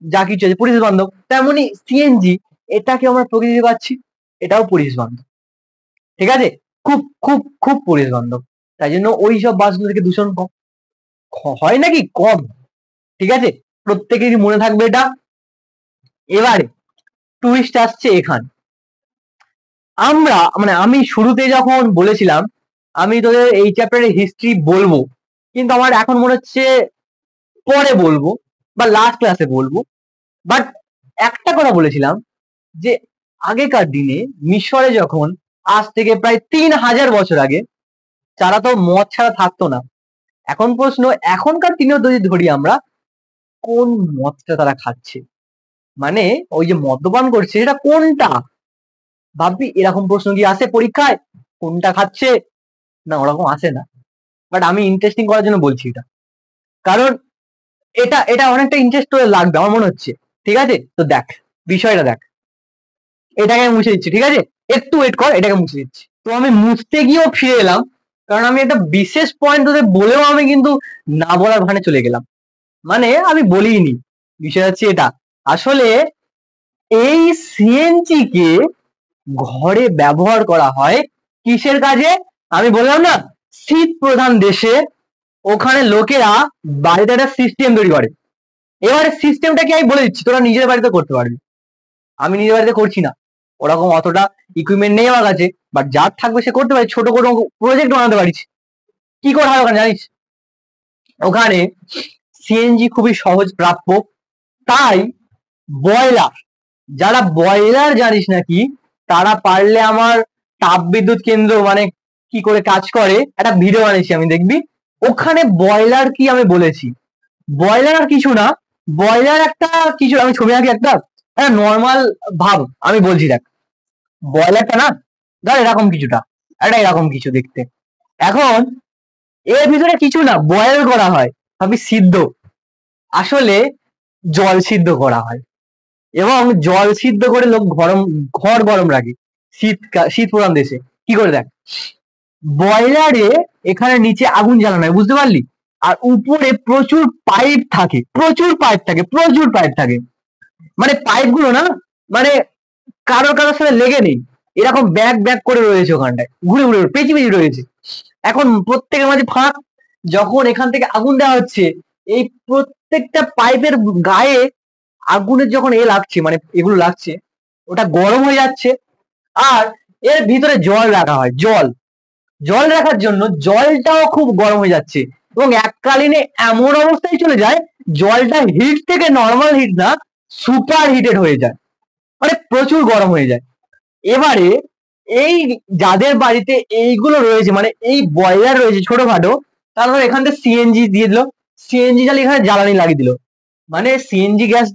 যা কিছু আছে পরিবেশ বান্ধব, তেমনি সিএনজি, এটাকে আমরা প্রকৃতি থেকে পাচ্ছি, এটাও পরিবেশ বান্ধব, ঠিক আছে, খুব খুব খুব পরিবেশ বান্ধব। তাই জন্য ওই সব বাসগুলো থেকে দূষণ কম হয়, নাকি কম, ঠিক আছে, প্রত্যেকেরই মনে থাকবে এটা। এবারে টুইস্ট আসছে এখানে, আমরা মানে আমি শুরুতে যখন বলেছিলাম আমি তোদের এই চ্যাপ্টারের হিস্ট্রি বলবো, কিন্তু আমার এখন মনে হচ্ছে পরে বলবো বা লাস্ট ক্লাসে বলবো। বাট একটা কথা বলেছিলাম যে আগেকার দিনে মিশরে যখন, আজ থেকে প্রায় 3000 বছর আগে, তারা তো মদ ছাড়া থাকতো না। এখন প্রশ্ন, এখনকার দিনেও যদি ধরি আমরা, কোন মদটা তারা খাচ্ছে, মানে ওই যে মদ্যপান করছে সেটা কোনটা, ভাববি এরকম প্রশ্ন কি আসে পরীক্ষায়, কোনটা খাচ্ছে? না, ওরকম আসে না। বাট আমি ইন্টারেস্টিং করার জন্য বলছি এটা, কারণ এটা এটা অনেকটা ইন্টারেস্ট লাগবে আমার মনে হচ্ছে, ঠিক আছে। তো দেখ, বিষয়টা দেখ, এটাকে আমি মুছে দিচ্ছি, ঠিক আছে, একটু ওয়েট কর, এটাকে মুছে দিচ্ছি। তো আমি মুছতে গিয়েও ফিরে এলাম, কারণ আমি একটা বিশেষ পয়েন্ট তোদের বলেও আমি কিন্তু না বলার ভানে চলে গেলাম, মানে আমি বলিনি। বিষয় হচ্ছে এটা, আসলে এই সিএনজি কে ঘরে ব্যবহার করা হয় কিসের কাজে? আমি বললাম না, শীত প্রধান দেশে ওখানে লোকেরা বাড়িতে একটা সিস্টেম তৈরি করে। এবারে সিস্টেমটা কি আমি বলে দিচ্ছি, তোরা নিজের বাড়িতে করতে পারবি, আমি নিজের বাড়িতে করছি না, ওরকম অতটা ইকুইপমেন্ট নেই আমার কাছে, বাট যার থাকবে সে করতে পারে, ছোট কোনো প্রজেক্ট বানাতে পারিস। কি করা হয় ওখানে জানিস? ওখানে সিএনজি খুবই সহজ প্রাপ্য, তাই বয়লার, যারা বয়লার জানিস নাকি, তারা পারলে আমার তাপবিদ্যুৎ কেন্দ্র মানে কি করে কাজ করে একটা ভিডিও বানিয়েছি আমি, দেখবি ওখানে বয়লার কি আমি বলেছি। বয়লার আর কিছু না, বয়লার একটা কিছু, আমি ছবি আঁকি একটা নর্মাল ভাব, আমি বলছি দেখ, বয়লারটা না ধর এরকম কিছুটা, একটা এরকম কিছু দেখতে। এখন এর ভিতরে কিছু না, বয়েল করা হয়, ভাবি সিদ্ধ, আসলে জল সিদ্ধ করা হয়, এবং জল সিদ্ধ করে লোক গরম, ঘর গরম রাখে শীত প্রধান দেশে। কি করে দেখ, বয়লারে এখানে নিচে আগুন জ্বালানো হয়, বুঝতে পারলি, আর উপরে প্রচুর পাইপ থাকে, প্রচুর পাইপ থাকে, প্রচুর পাইপ থাকে, মানে পাইপ গুলো না, মানে কারোর কারোর সাথে লেগে নেই, এরকম ব্যাগ ব্যাগ করে রয়েছে ওখানটায়, ঘুরে ঘুরে পেঁচি পেঁচি রয়েছে। এখন প্রত্যেকের মাঝে ফাঁক, যখন এখান থেকে আগুন দেওয়া হচ্ছে, এই প্রত্যেকটা পাইপের গায়ে আগুনের যখন লাগছে, মানে এগুলো লাগছে, ওটা গরম হয়ে যাচ্ছে। আর এর ভিতরে জল রাখা হয়, জল রাখার জন্য জলটাও খুব গরম হয়ে যাচ্ছে, এবং এককালীনে এমন অবস্থায় চলে যায় জলটা হিট থেকে নর্মাল হিট না, সুপার হিটেড হয়ে যায়, মানে প্রচুর গরম হয়ে যায়। এবারে এই যাদের বাড়িতে এইগুলো রয়েছে, মানে এই বয়লার রয়েছে ছোটখাটো, তারপর এখান থেকে সিএনজি দিয়ে দিল, সিএনজি জ্বালিয়ে এখানে জ্বালানি লাগিয়ে দিল, মানে সিএনজি গ্যাস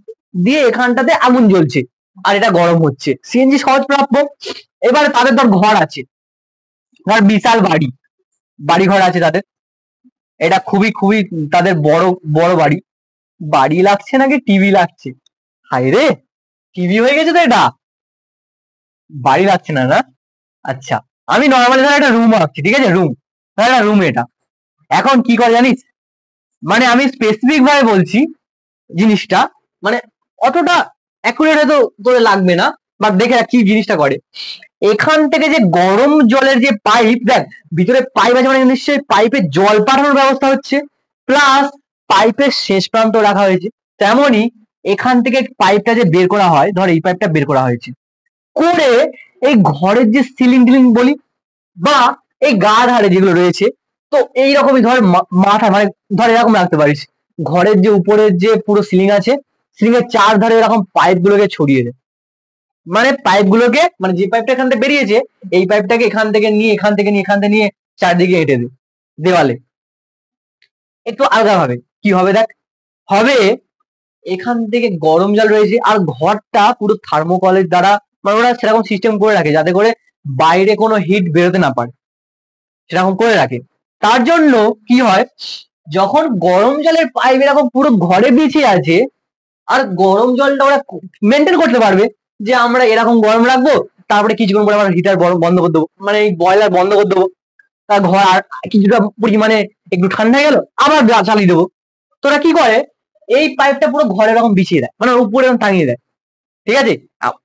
দিয়ে এখানটাতে আগুন জ্বলছে আর এটা গরম হচ্ছে, সিএনজি সহজ প্রাপ্য। এবারে তাদের ধর ঘর আছে, ধর বিশাল বাড়ি ঘর আছে তাদের, এটা খুবই খুবই তাদের বড় বড় বাড়ি, বাড়ি লাগছে নাকি টিভি লাগছে, হায় রে, টিভি হয়ে গেছে তো এটা, বাড়ি লাগছে না না। আচ্ছা, আমি নর্মালি ধর একটা রুম আঁকছি, ঠিক আছে, রুম, ধর একটা রুম এটা। এখন কি করে জানিস, মানে আমি স্পেসিফিক ভাবে বলছি জিনিসটা, মানে অতটা অ্যাকুরেট হয়তো তোদের লাগবে না, বাট দেখে রাখ কি জিনিসটা করে। এখান থেকে যে গরম জলের যে পাইপ, দেখ ভিতরে পাইপ আছে, মানে নিশ্চয়ই পাইপে জল পাঠানোর ব্যবস্থা হচ্ছে, প্লাস পাইপের শেষ প্রান্ত রাখা হয়েছে। তেমনই এখান থেকে পাইপটা যে বের করা হয়, ধর এই পাইপটা বের করা হয়েছে, করে এই ঘরের যে সিলিং টিলিং বলি, বা এই গা ধারে যেগুলো রয়েছে, তো এইরকমই ধর মাথা, মানে ধর এরকম রাখতে পারিস, ঘরের যে উপরের যে পুরো সিলিং আছে, সিলিং এর চার ধারে এরকম পাইপ গুলোকে ছড়িয়ে দেয়, মানে পাইপ গুলোকে, মানে যে পাইপটা এখান থেকে বেরিয়েছে, এই পাইপটাকে এখান থেকে নিয়ে এখান থেকে নিয়ে চারদিকে এঁটে দে দেওয়ালে। একটু আলগা ভাবে কি হবে দেখ, হবে এখান থেকে গরম জল রয়েছে, আর ঘরটা পুরো থার্মোকলের দ্বারা, মানে ওরা সেরকম সিস্টেম করে রাখে যাতে করে বাইরে কোনো হিট বেরোতে না পারে, সেরকম করে রাখে। তার জন্য কি হয়, যখন গরম জলের পাইপ এরকম পুরো ঘরে বিছিয়ে আছে, আর গরম জলটা ওরা মেনটেন করতে পারবে যে আমরা এরকম গরম রাখবো, তারপরে কিছুক্ষণ পরে আমরা হিটার বন্ধ করে দেবো, মানে এই বয়লার বন্ধ করে দেবো, তার ঘর আর কিছুটা পরিমাণে একটু ঠান্ডা হয়ে গেল, আবার চালিয়ে দেবো। তোরা কি করে, এই পাইপটা পুরো ঘরে এরকম বিছিয়ে দেয়, মানে উপরে এরকম টাঙিয়ে দেয়, ঠিক আছে,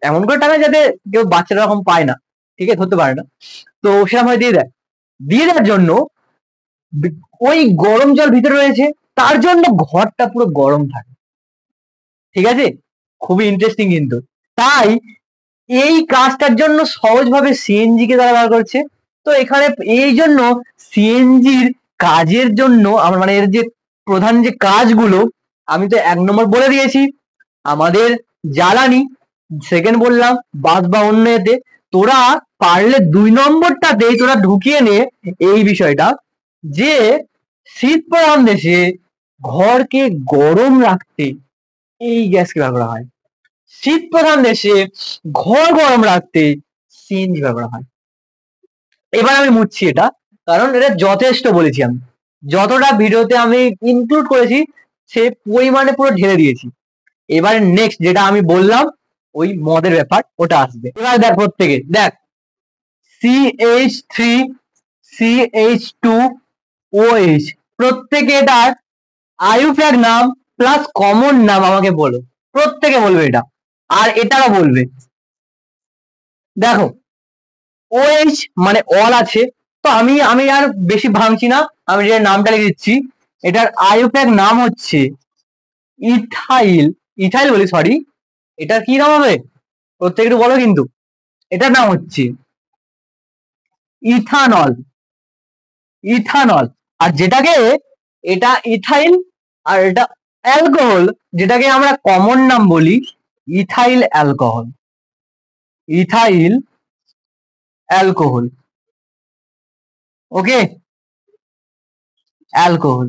এমন করে টাঙায় যাতে কেউ বাচ্চারা এরকম পায় না, ঠিক আছে, ধরতে পারে না, তো সেরকম ভাবে দিয়ে দেয়। দিয়ে দেওয়ার জন্য ওই গরম জল ভিতরে রয়েছে, তার জন্য ঘরটা পুরো গরম থাকে, ঠিক আছে, খুবই ইন্টারেস্টিং কিন্তু। তাই এই কাজটার জন্য সহজভাবে সিএনজি কে তারা ব্যবহার করছে। তো এখানে এই জন্য সিএনজির কাজের জন্য আমার, মানে এর যে প্রধান যে কাজগুলো, আমি তো 1 নম্বর বলে দিয়েছি আমাদের জ্বালানি, সেকেন্ড বললাম বাস বা অন্য এতে, তোরা পারলে 2 নম্বরটাতেই তোরা ঢুকিয়ে নে এই বিষয়টা, যে শীত প্রধান দেশে ঘরকে গরম রাখতে এই গ্যাসকে ব্যবহার করা হয়, শীত প্রধান দেশে ঘর গরম রাখতে সিএনজি ব্যবহার হয়। এবার আমি মুছছি এটা, কারণ এটা যথেষ্ট বলেছি আমি, যতটা ভিডিওতে আমি ইনক্লুড করেছি সে পরিমাণে পুরো ঢেলে দিয়েছি। এবার নেক্সট যেটা আমি বললাম ওই মদের ব্যাপার, ওটা আসবে। এবার দেখ প্রত্যেকে দেখ, CH3 CH2OH, প্রত্যেকে এটার আইইউপ্যাক নাম প্লাস কমন নাম আমাকে বলো, প্রত্যেকে বলবে এটা, আর এটাও বলবে। দেখো OH মানে অল আছে, তো আমি আমি আর বেশি ভাঙছি না, আমি যে নামটা লিখে দিচ্ছি, এটার আইইউপ্যাক নাম হচ্ছে ইথাইল, ইথাইল বলি সরি, এটার কি নাম হবে প্রত্যেকে একটু বলো কিন্তু, এটার নাম হচ্ছে ইথানল, ইথানল। আর যেটাকে, এটা ইথাইল, আর এটা অ্যালকোহল, যেটাকে আমরা কমন নাম বলি ইথাইল অ্যালকোহল, ইথাইল অ্যালকোহল, ওকে, অ্যালকোহল।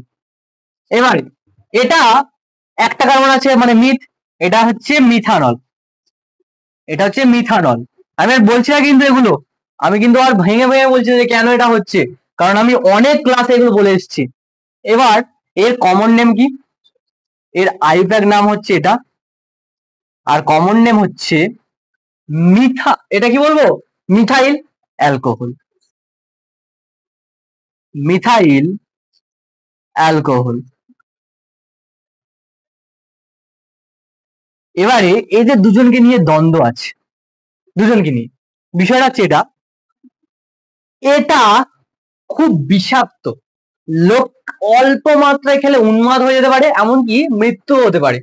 এবারে এটা একটা কার্বন আছে মানে মিথ, এটা হচ্ছে মিথানল, এটা হচ্ছে মিথানল। আমি আর বলছি না কিন্তু এগুলো, আমি কিন্তু আর ভেঙে ভেঙে বলছি যে কেন এটা হচ্ছে, কারণ আমি অনেক ক্লাসে এগুলো বলে এসেছি। এবার এর কমন নেম কি, এর আইপ্যাক নাম হচ্ছে এটা, আর কমন নেম হচ্ছে এটা কি বলবো, মিথাইল অ্যালকোহল, মিথাইল অ্যালকোহল। এবারে এই যে দুজনকে নিয়ে দ্বন্দ্ব আছে, দুজনকে নিয়ে বিষয়টা হচ্ছে এটা, এটা খুব বিষাক্ত, লোক অল্প মাত্রায় খেলে উন্মাদ হয়ে যেতে পারে, এমনকি মৃত্যু হতে পারে।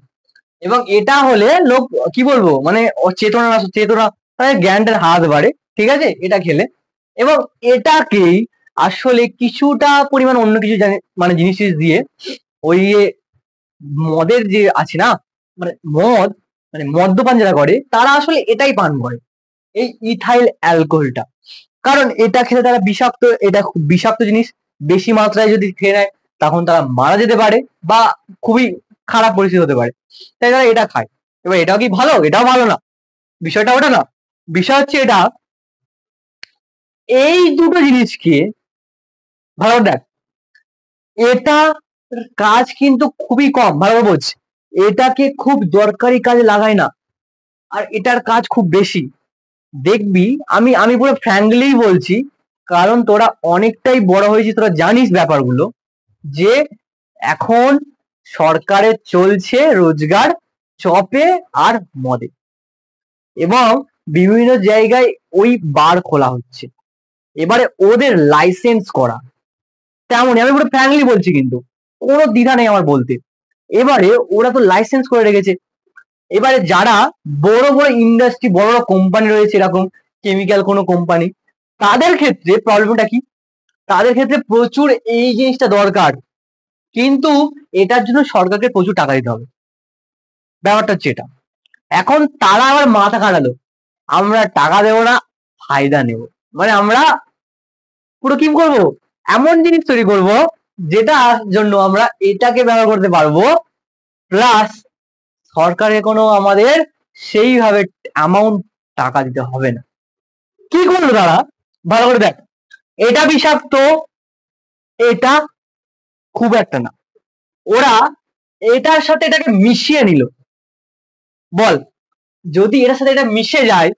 এবং এটা হলে লোক কি বলবো মানে চেতনা চেতনা জ্ঞানটার হাত বাড়ে, ঠিক আছে, এটা খেলে। এবং এটাকেই আসলে কিছুটা পরিমাণ অন্য কিছু মানে জিনিস দিয়ে ওই মদের যে আছে না, মানে মদ, মানে মদ্যপান যারা করে তারা আসলে এটাই পান করে, এই ইথাইল অ্যালকোহলটা। কারণ এটা খেলে তারা বিষাক্ত, এটা খুব বিষাক্ত জিনিস, বেশি মাত্রায় যদি খেয়ে নেয় তখন তারা মারা যেতে পারে বা খুবই খারাপ পরিস্থিতি হতে পারে, তাই তারা এটা খায়। এবার এটাও কি ভালো? এটাও ভালো না, বিষয়টা ওটা না। বিষয় হচ্ছে এটা, এই দুটো জিনিসকে ভালো দেখ, এটা কাজ কিন্তু খুবই কম, ভালো বোঝ, এটাকে খুব দরকারি কাজে লাগায় না, আর এটার কাজ খুব বেশি। দেখবি, আমি আমি পুরো ফ্র্যাঙ্কলি বলছি, কারণ তোরা অনেকটাই বড় হয়েছিস, তোরা জানিস ব্যাপারগুলো, যে এখন সরকারের চলছে রোজগার চপে আর মদে, এবং বিভিন্ন জায়গায় ওই বার খোলা হচ্ছে। এবারে ওদের লাইসেন্স করা, তেমনই আমি পুরো ফ্র্যাঙ্কলি বলছি, কিন্তু কোনো দ্বিধা নেই আমার বলতে। এবারে ওরা তো লাইসেন্স করে রেখেছে, এবারে যারা বড় বড় ইন্ডাস্ট্রি, বড় বড় কোম্পানি রয়েছে, এরকম কেমিক্যাল কোনো কোম্পানি, তাদের ক্ষেত্রে প্রবলেমটা কি, তাদের ক্ষেত্রে প্রচুর এই জিনিসটা দরকার, কিন্তু এটার জন্য সরকারকে প্রচুর টাকা দিতে হবে। ব্যাপারটা হচ্ছে এটা। এখন তারা আবার মাথা খাটালো, আমরা টাকা দেবো না, ফায়দা নেব, মানে আমরা পুরো কি করবো, এমন জিনিস তৈরি করব যেটার জন্য আমরা এটাকে ব্যবহার করতে পারবো, প্লাস সরকারের কোনো আমাদের সেইভাবে অ্যামাউন্ট টাকা দিতে হবে না। কি করলো তারা, ভালো করে দেখ, এটা বিষাক্ত, এটা খুব একটা না, ওরা এটার সাথে এটাকে মিশিয়ে নিল। বল, যদি এটার সাথে এটা মিশে যায়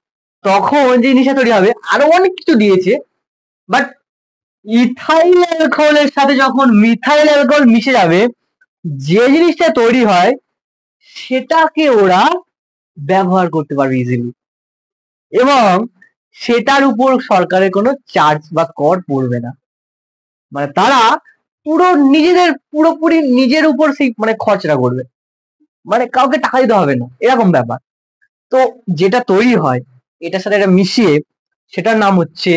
তখন যে জিনিসটা তৈরি হবে, আরো অনেক কিছু দিয়েছে, বাট ইথাইল অ্যালকোহলের সাথে যখন মিথাইল অ্যালকোহল মিশে যাবে, যে জিনিসটা তৈরি হয় সেটাকে ওরা ব্যবহার করতে পারবে ইজিলি, এবং সেটার উপর সরকারের কোনো চার্জ বা কর পড়বে না। মানে তারা পুরো নিজেদের পুরোপুরি নিজের উপর সেই মানে খরচা করবে, মানে কাউকে টাকা দিতে হবে না, এরকম ব্যাপার। তো যেটা তৈরি হয় এটার সাথে এটা মিশিয়ে, সেটার নাম হচ্ছে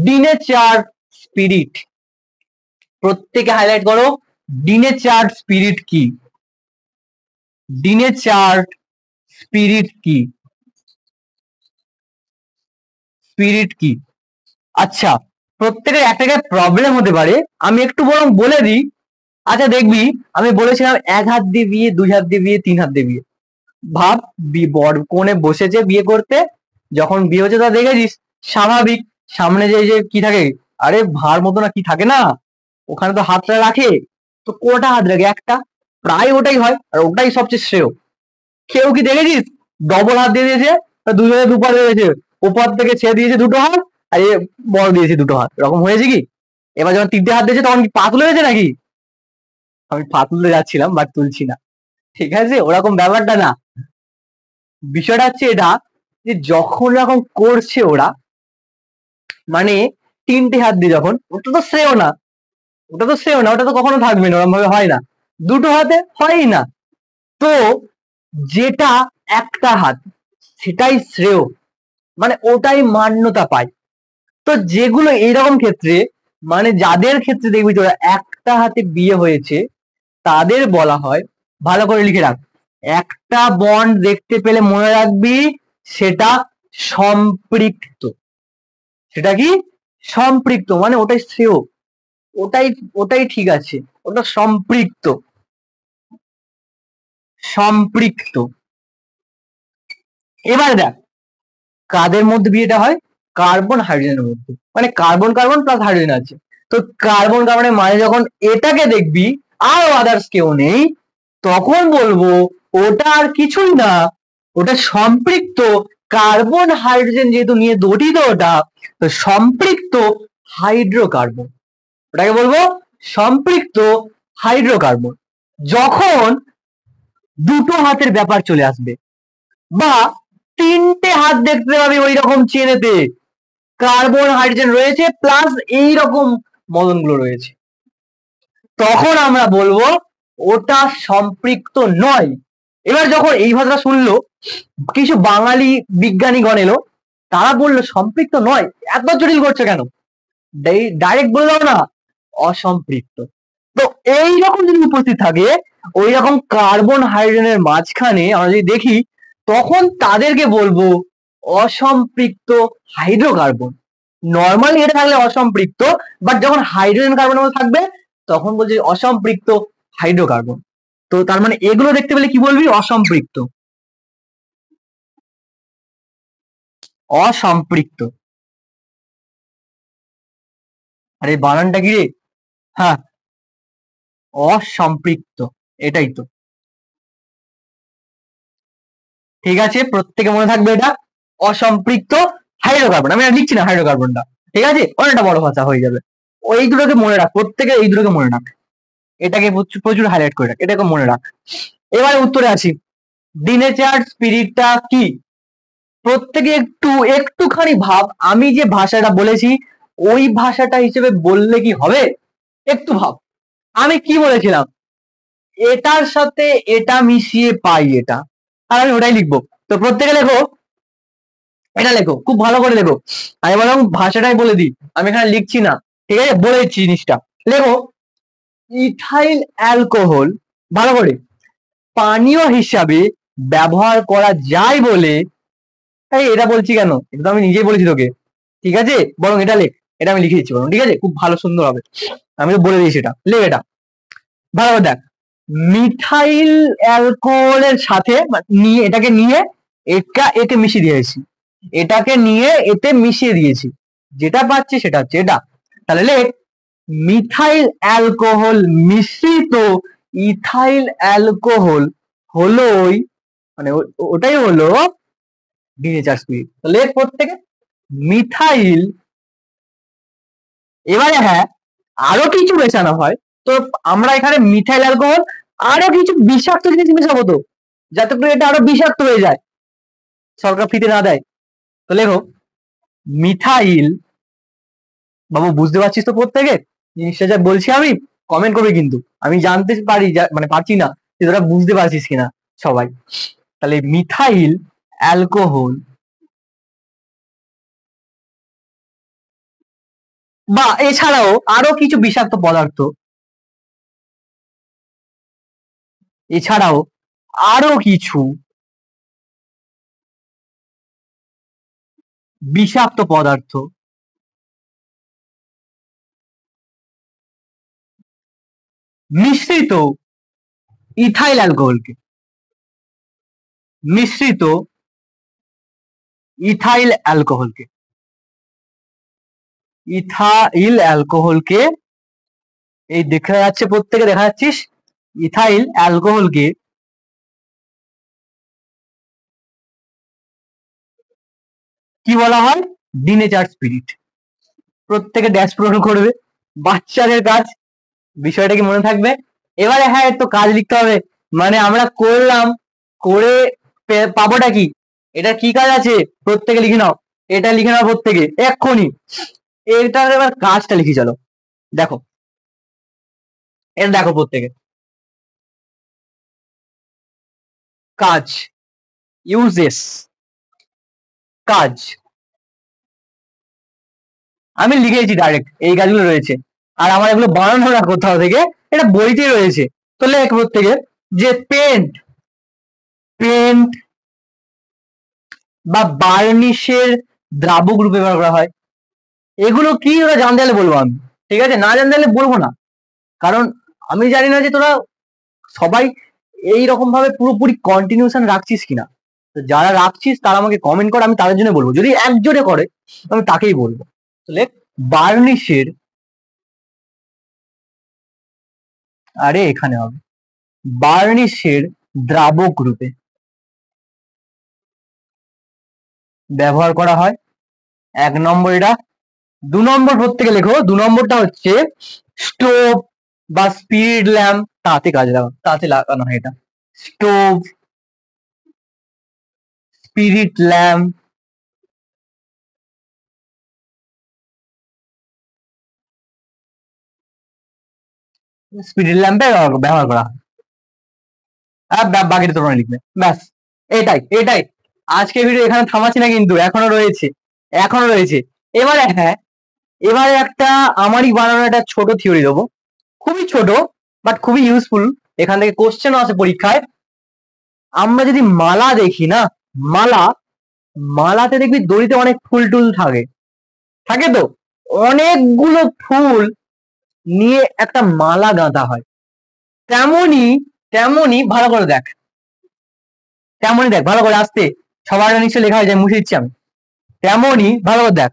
ডিনেচার স্পিরিট। প্রত্যেকে হাইলাইট করো, ডিনেচার স্পিরিট কি, ডিনেচার স্পিরিট কি, স্পিরিট কি। আচ্ছা, প্রত্যেকের একটা প্রবলেম হতে পারে, আমি একটু বরং বলে দিই। আচ্ছা দেখবি, আমি বলেছিলাম এক হাত দিয়ে বিয়ে, দুই হাত দিয়ে বিয়ে, তিন হাত দিয়ে বিয়ে। ভাব, বর কোণে বসেছে বিয়ে করতে, যখন বিয়ে হচ্ছে তা দেখেছিস, স্বাভাবিক সামনে যে যে কি থাকে, আরে ভার মতো না কি থাকে না, ওখানে তো হাতটা রাখে, তো কোটা হাত রাখে, একটা, প্রায় ওটাই হয়, আর ওটাই সবচেয়ে শ্রেয়। কেউ কি দেখেছিস ডবল হাত দিয়ে দিয়েছে, দুজনে দুপার দিয়েছে, ওপার থেকে ছেড়ে দিয়েছে দুটো হাত, আর এ বড় দিয়েছে দুটো হাত, এরকম হয়েছে কি? এবার যখন তিনটে হাত দিয়েছে তখন কি পা তুলে গেছে নাকি? আমি পা তুলতে যাচ্ছিলাম বাট তুলছি না, ঠিক আছে, ওরকম ব্যাপারটা না। বিষয়টা হচ্ছে এটা, যে যখন এরকম করছে ওরা, মানে তিনটে হাত দিয়ে যখন, ওটা তো শ্রেয় না, ওটা তো শ্রেয় না, ওটা তো কখনো থাকবে না, ওরকম ভাবে হয় না, দুটো হাতে হয়ই না। তো যেটা একটা হাত, সেটাই শ্রেয়, মানে ওটাই মান্যতা পায়। তো যেগুলো এইরকম ক্ষেত্রে, মানে যাদের ক্ষেত্রে দেখবি তোরা একটা হাতে বিয়ে হয়েছে, তাদের বলা হয়, ভালো করে লিখে রাখ, একটা বন্ড দেখতে পেলে মনে রাখবি সেটা সম্পৃক্ত। সেটা কি? সম্পৃক্ত, মানে ওটাই শ্রেয়, ওটাই ওটাই ঠিক আছে, ওটা সম্পৃক্ত, সম্পৃক্ত। এবার দেখ, কাদের মধ্যে বিয়েটা হয়, কার্বন হাইড্রোজেনের মধ্যে, মানে কার্বন কার্বন প্লাস হাইড্রোজেন আছে। তো কার্বন কার্বনের মাঝে যখন এটাকে দেখবি আর আদার্স কেউ নেই, তখন বলবো ওটা আর কিছুই না, ওটা সম্পৃক্ত কার্বন হাইড্রোজেন যেহেতু নিয়ে গঠিত ওটা, তো সম্পৃক্ত হাইড্রোকার্বন, ওটাকে বলবো সম্পৃক্ত হাইড্রোকার্বন। যখন দুটো হাতের ব্যাপার চলে আসবে, বা তিনটে হাত দেখতে পাবি ওই রকম চেনেতে, কার্বন হাইড্রোজেন রয়েছে প্লাস এইরকম মদনগুলো রয়েছে, তখন আমরা বলবো ওটা সম্পৃক্ত নয়। এবার যখন এই ভাষাটা শুনলো কিছু বাঙালি বিজ্ঞানীগণ এলো, তারা বললো সম্পৃক্ত নয়, এত জটিল করছে কেন, ডাইরেক্ট বলে দাও না অসম্পৃক্ত। তো এইরকম যদি উপস্থিত থাকে ওই রকম কার্বন হাইড্রোজেনের মাঝখানে আমরা যদি দেখি, তখন তাদেরকে বলবো অসম্পৃক্ত হাইড্রোকার্বন। নর্মালি এটা থাকলে অসম্পৃক্ত, বাট যখন হাইড্রোজেন কার্বনের মধ্যে থাকবে তখন বলছে অসম্পৃক্ত হাইড্রোকার্বন। তো তার মানে এগুলো দেখতে পেলে কি বলবি, অসম্পৃক্ত। অসম্পৃক্ত, আরে বানানটা কি রে? হ্যাঁ, অসম্পৃক্ত, এটাই তো। ঠিক আছে, প্রত্যেকে মনে থাকবে এটা, অসম্পৃক্ত হাইড্রোকার্বন। আমি আর লিখছি না হাইড্রোকার্বনটা, ঠিক আছে, অনেকটা বড় ভাষা হয়ে যাবে। ওই দুটোকে মনে রাখ, প্রত্যেকে এই দুটোকে মনে রাখ, এটাকে প্রচুর হাইলাইট করে রাখ, এটাকে মনে রাখ। এবারে উত্তরে আসি, ডিনেচার স্পিরিটটা কি? প্রত্যেকে একটুখানি ভাব, আমি যে ভাষাটা বলেছি ওই ভাষাটা হিসেবে বললে কি হবে, একটু ভাব। আমি কি বলেছিলাম, এটার সাথে এটা মিশিয়ে পাই এটা, আর আমি ওটাই লিখবো। তো প্রত্যেকে লেখো, এটা লেখো, খুব ভালো করে লেখো। আমি বরং ভাষাটাই বলে দিই, আমি এখানে লিখছি না, ঠিক আছে, বলে দিচ্ছি জিনিসটা। লেখো, ইথাইল অ্যালকোহল ভালো করে পানীয় হিসাবে ব্যবহার করা যায় বলে, এই এটা বলছি কেন, এটা তো আমি নিজেই বলেছি তোকে, ঠিক আছে, বরং এটা লেখ, এটা আমি লিখে দিচ্ছি বরং, ঠিক আছে, খুব ভালো সুন্দর হবে, আমি তো বলে দিয়েছি, এটা লেখ, এটা ভালো করে দেখ। মিথাইল অ্যালকোহলের সাথে নিয়ে, এটাকে নিয়ে একে মিশিয়ে দিয়েছি, এটাকে নিয়ে এতে মিশিয়ে দিয়েছি, যেটা পাচ্ছি সেটা হচ্ছে এটা। তাহলে লেখ, মিথাইল অ্যালকোহল মিশ্রিত ইথাইল অ্যালকোহল হলো মানে ওটাই হলো ডিনেচার স্পিরিট। তাহলে প্রত্যেকে মিথাইল, এবারে হ্যাঁ আরো কিছু মেশানো হয়, তো আমরা এখানে মিথাইল অ্যালকোহল আরো কিছু বিষাক্ত জিনিস মেশাবো, তো যাতে করে এটা আরো বিষাক্ত হয়ে যায়, সরকার ফ্রিতে না দেয়। তো লেখো, মিথাইল, বাবু বুঝতে পারছিস তো প্রত্যেকে জিনিসটা যা বলছি, আমি কমেন্ট করবে কিন্তু, আমি জানতে পারি মানে পারছি না যে তোরা বুঝতে পারছিস কিনা সবাই। তাহলে মিথাইল অ্যালকোহল বা এছাড়াও আরো কিছু বিষাক্ত পদার্থ, এছাড়াও আরো কিছু বিষাক্ত পদার্থ মিশ্রিত ইথাইল অ্যালকোহলকে, মিশ্রিত ইথাইল অ্যালকোহলকে, ইথাইল অ্যালকোহলকে, এই দেখা যাচ্ছে, প্রত্যেকে দেখা যাচ্ছিস, ইথাইল অ্যালকোহলকে কি বলা হয়, ডিনেচার স্পিরিট। প্রত্যেকে ড্যাশ পূরণ করবে, বাচ্চাদের কাজ, বিষয়টা কি মনে থাকবে? এবারে হ্যাঁ তো কাজ লিখতে হবে, মানে আমরা করলাম, করে পাবোটা কি, এটা কি কাজ আছে, প্রত্যেকে লিখে নাও, এটা লিখে নাও প্রত্যেকে এক্ষুনি, এটার এবার কাজটা লিখি চলো। দেখো, এটা দেখো প্রত্যেকে, কাজ, ইউজেস, কাজ, আমি লিখেছি ডাইরেক্ট, এই কাজগুলো রয়েছে, আর আমার এগুলো বানানো না কোথাও থেকে, এটা বইতে রয়েছে। তো লেখ প্রত্যেকে, যে পেন্ট, পেন্ট বা বার্নিশের দ্রাবক রূপে ব্যবহার করা হয়। এগুলো কি ওরা জানতে গেলে বলবো আমি, ঠিক আছে, না জানতে গেলে বলবো না, কারণ আমি জানি না যে তোরা সবাই এইরকম ভাবে পুরোপুরি কন্টিনিউশন রাখছিস কিনা। তো যারা রাখছিস তারা আমাকে কমেন্ট করে, আমি তাদের জন্য বলবো, যদি একজনে করে আমি তাকেই বলবো। তাহলে বার্নিশের, আরে এখানে হবে, বার্নিশের দ্রাবক রূপে ব্যবহার করা হয়, এক নম্বর এটা। দু নম্বর প্রত্যেকে লেখো, দু নম্বরটা হচ্ছে স্টোভ বা স্পিরিট ল্যাম্প, তাতে লাগানো হয় এটা, স্টোভ, স্পিরিট ল্যাম্প, স্পিড ল্যাম্পে ব্যবহার করা হয়। বাকিটা তোমরা লিখবে, ব্যাস। এটাই আজকে ভিডিও এখানে থামাচ্ছি না কিন্তু, এখনো রয়েছে। এবারে হ্যাঁ, এবারে একটা আমারই বানানো একটা ছোট থিওরি দেবো, খুবই ছোট বাট খুবই ইউজফুল। এখান থেকে কোশ্চেনও আসে পরীক্ষায়। আমরা যদি মালা দেখি না, মালা, মালাতে দেখবি দড়িতে অনেক ফুল টুল থাকে, থাকে তো, অনেকগুলো ফুল নিয়ে একটা মালা গাঁথা হয়। তেমনি তেমনি ভালো করে দেখ, তেমনই দেখ ভালো করে, আসতে সবার নিশ্চয় লেখা হয়ে যায়, মুছে দিচ্ছি আমি। তেমনই ভালো করে দেখ,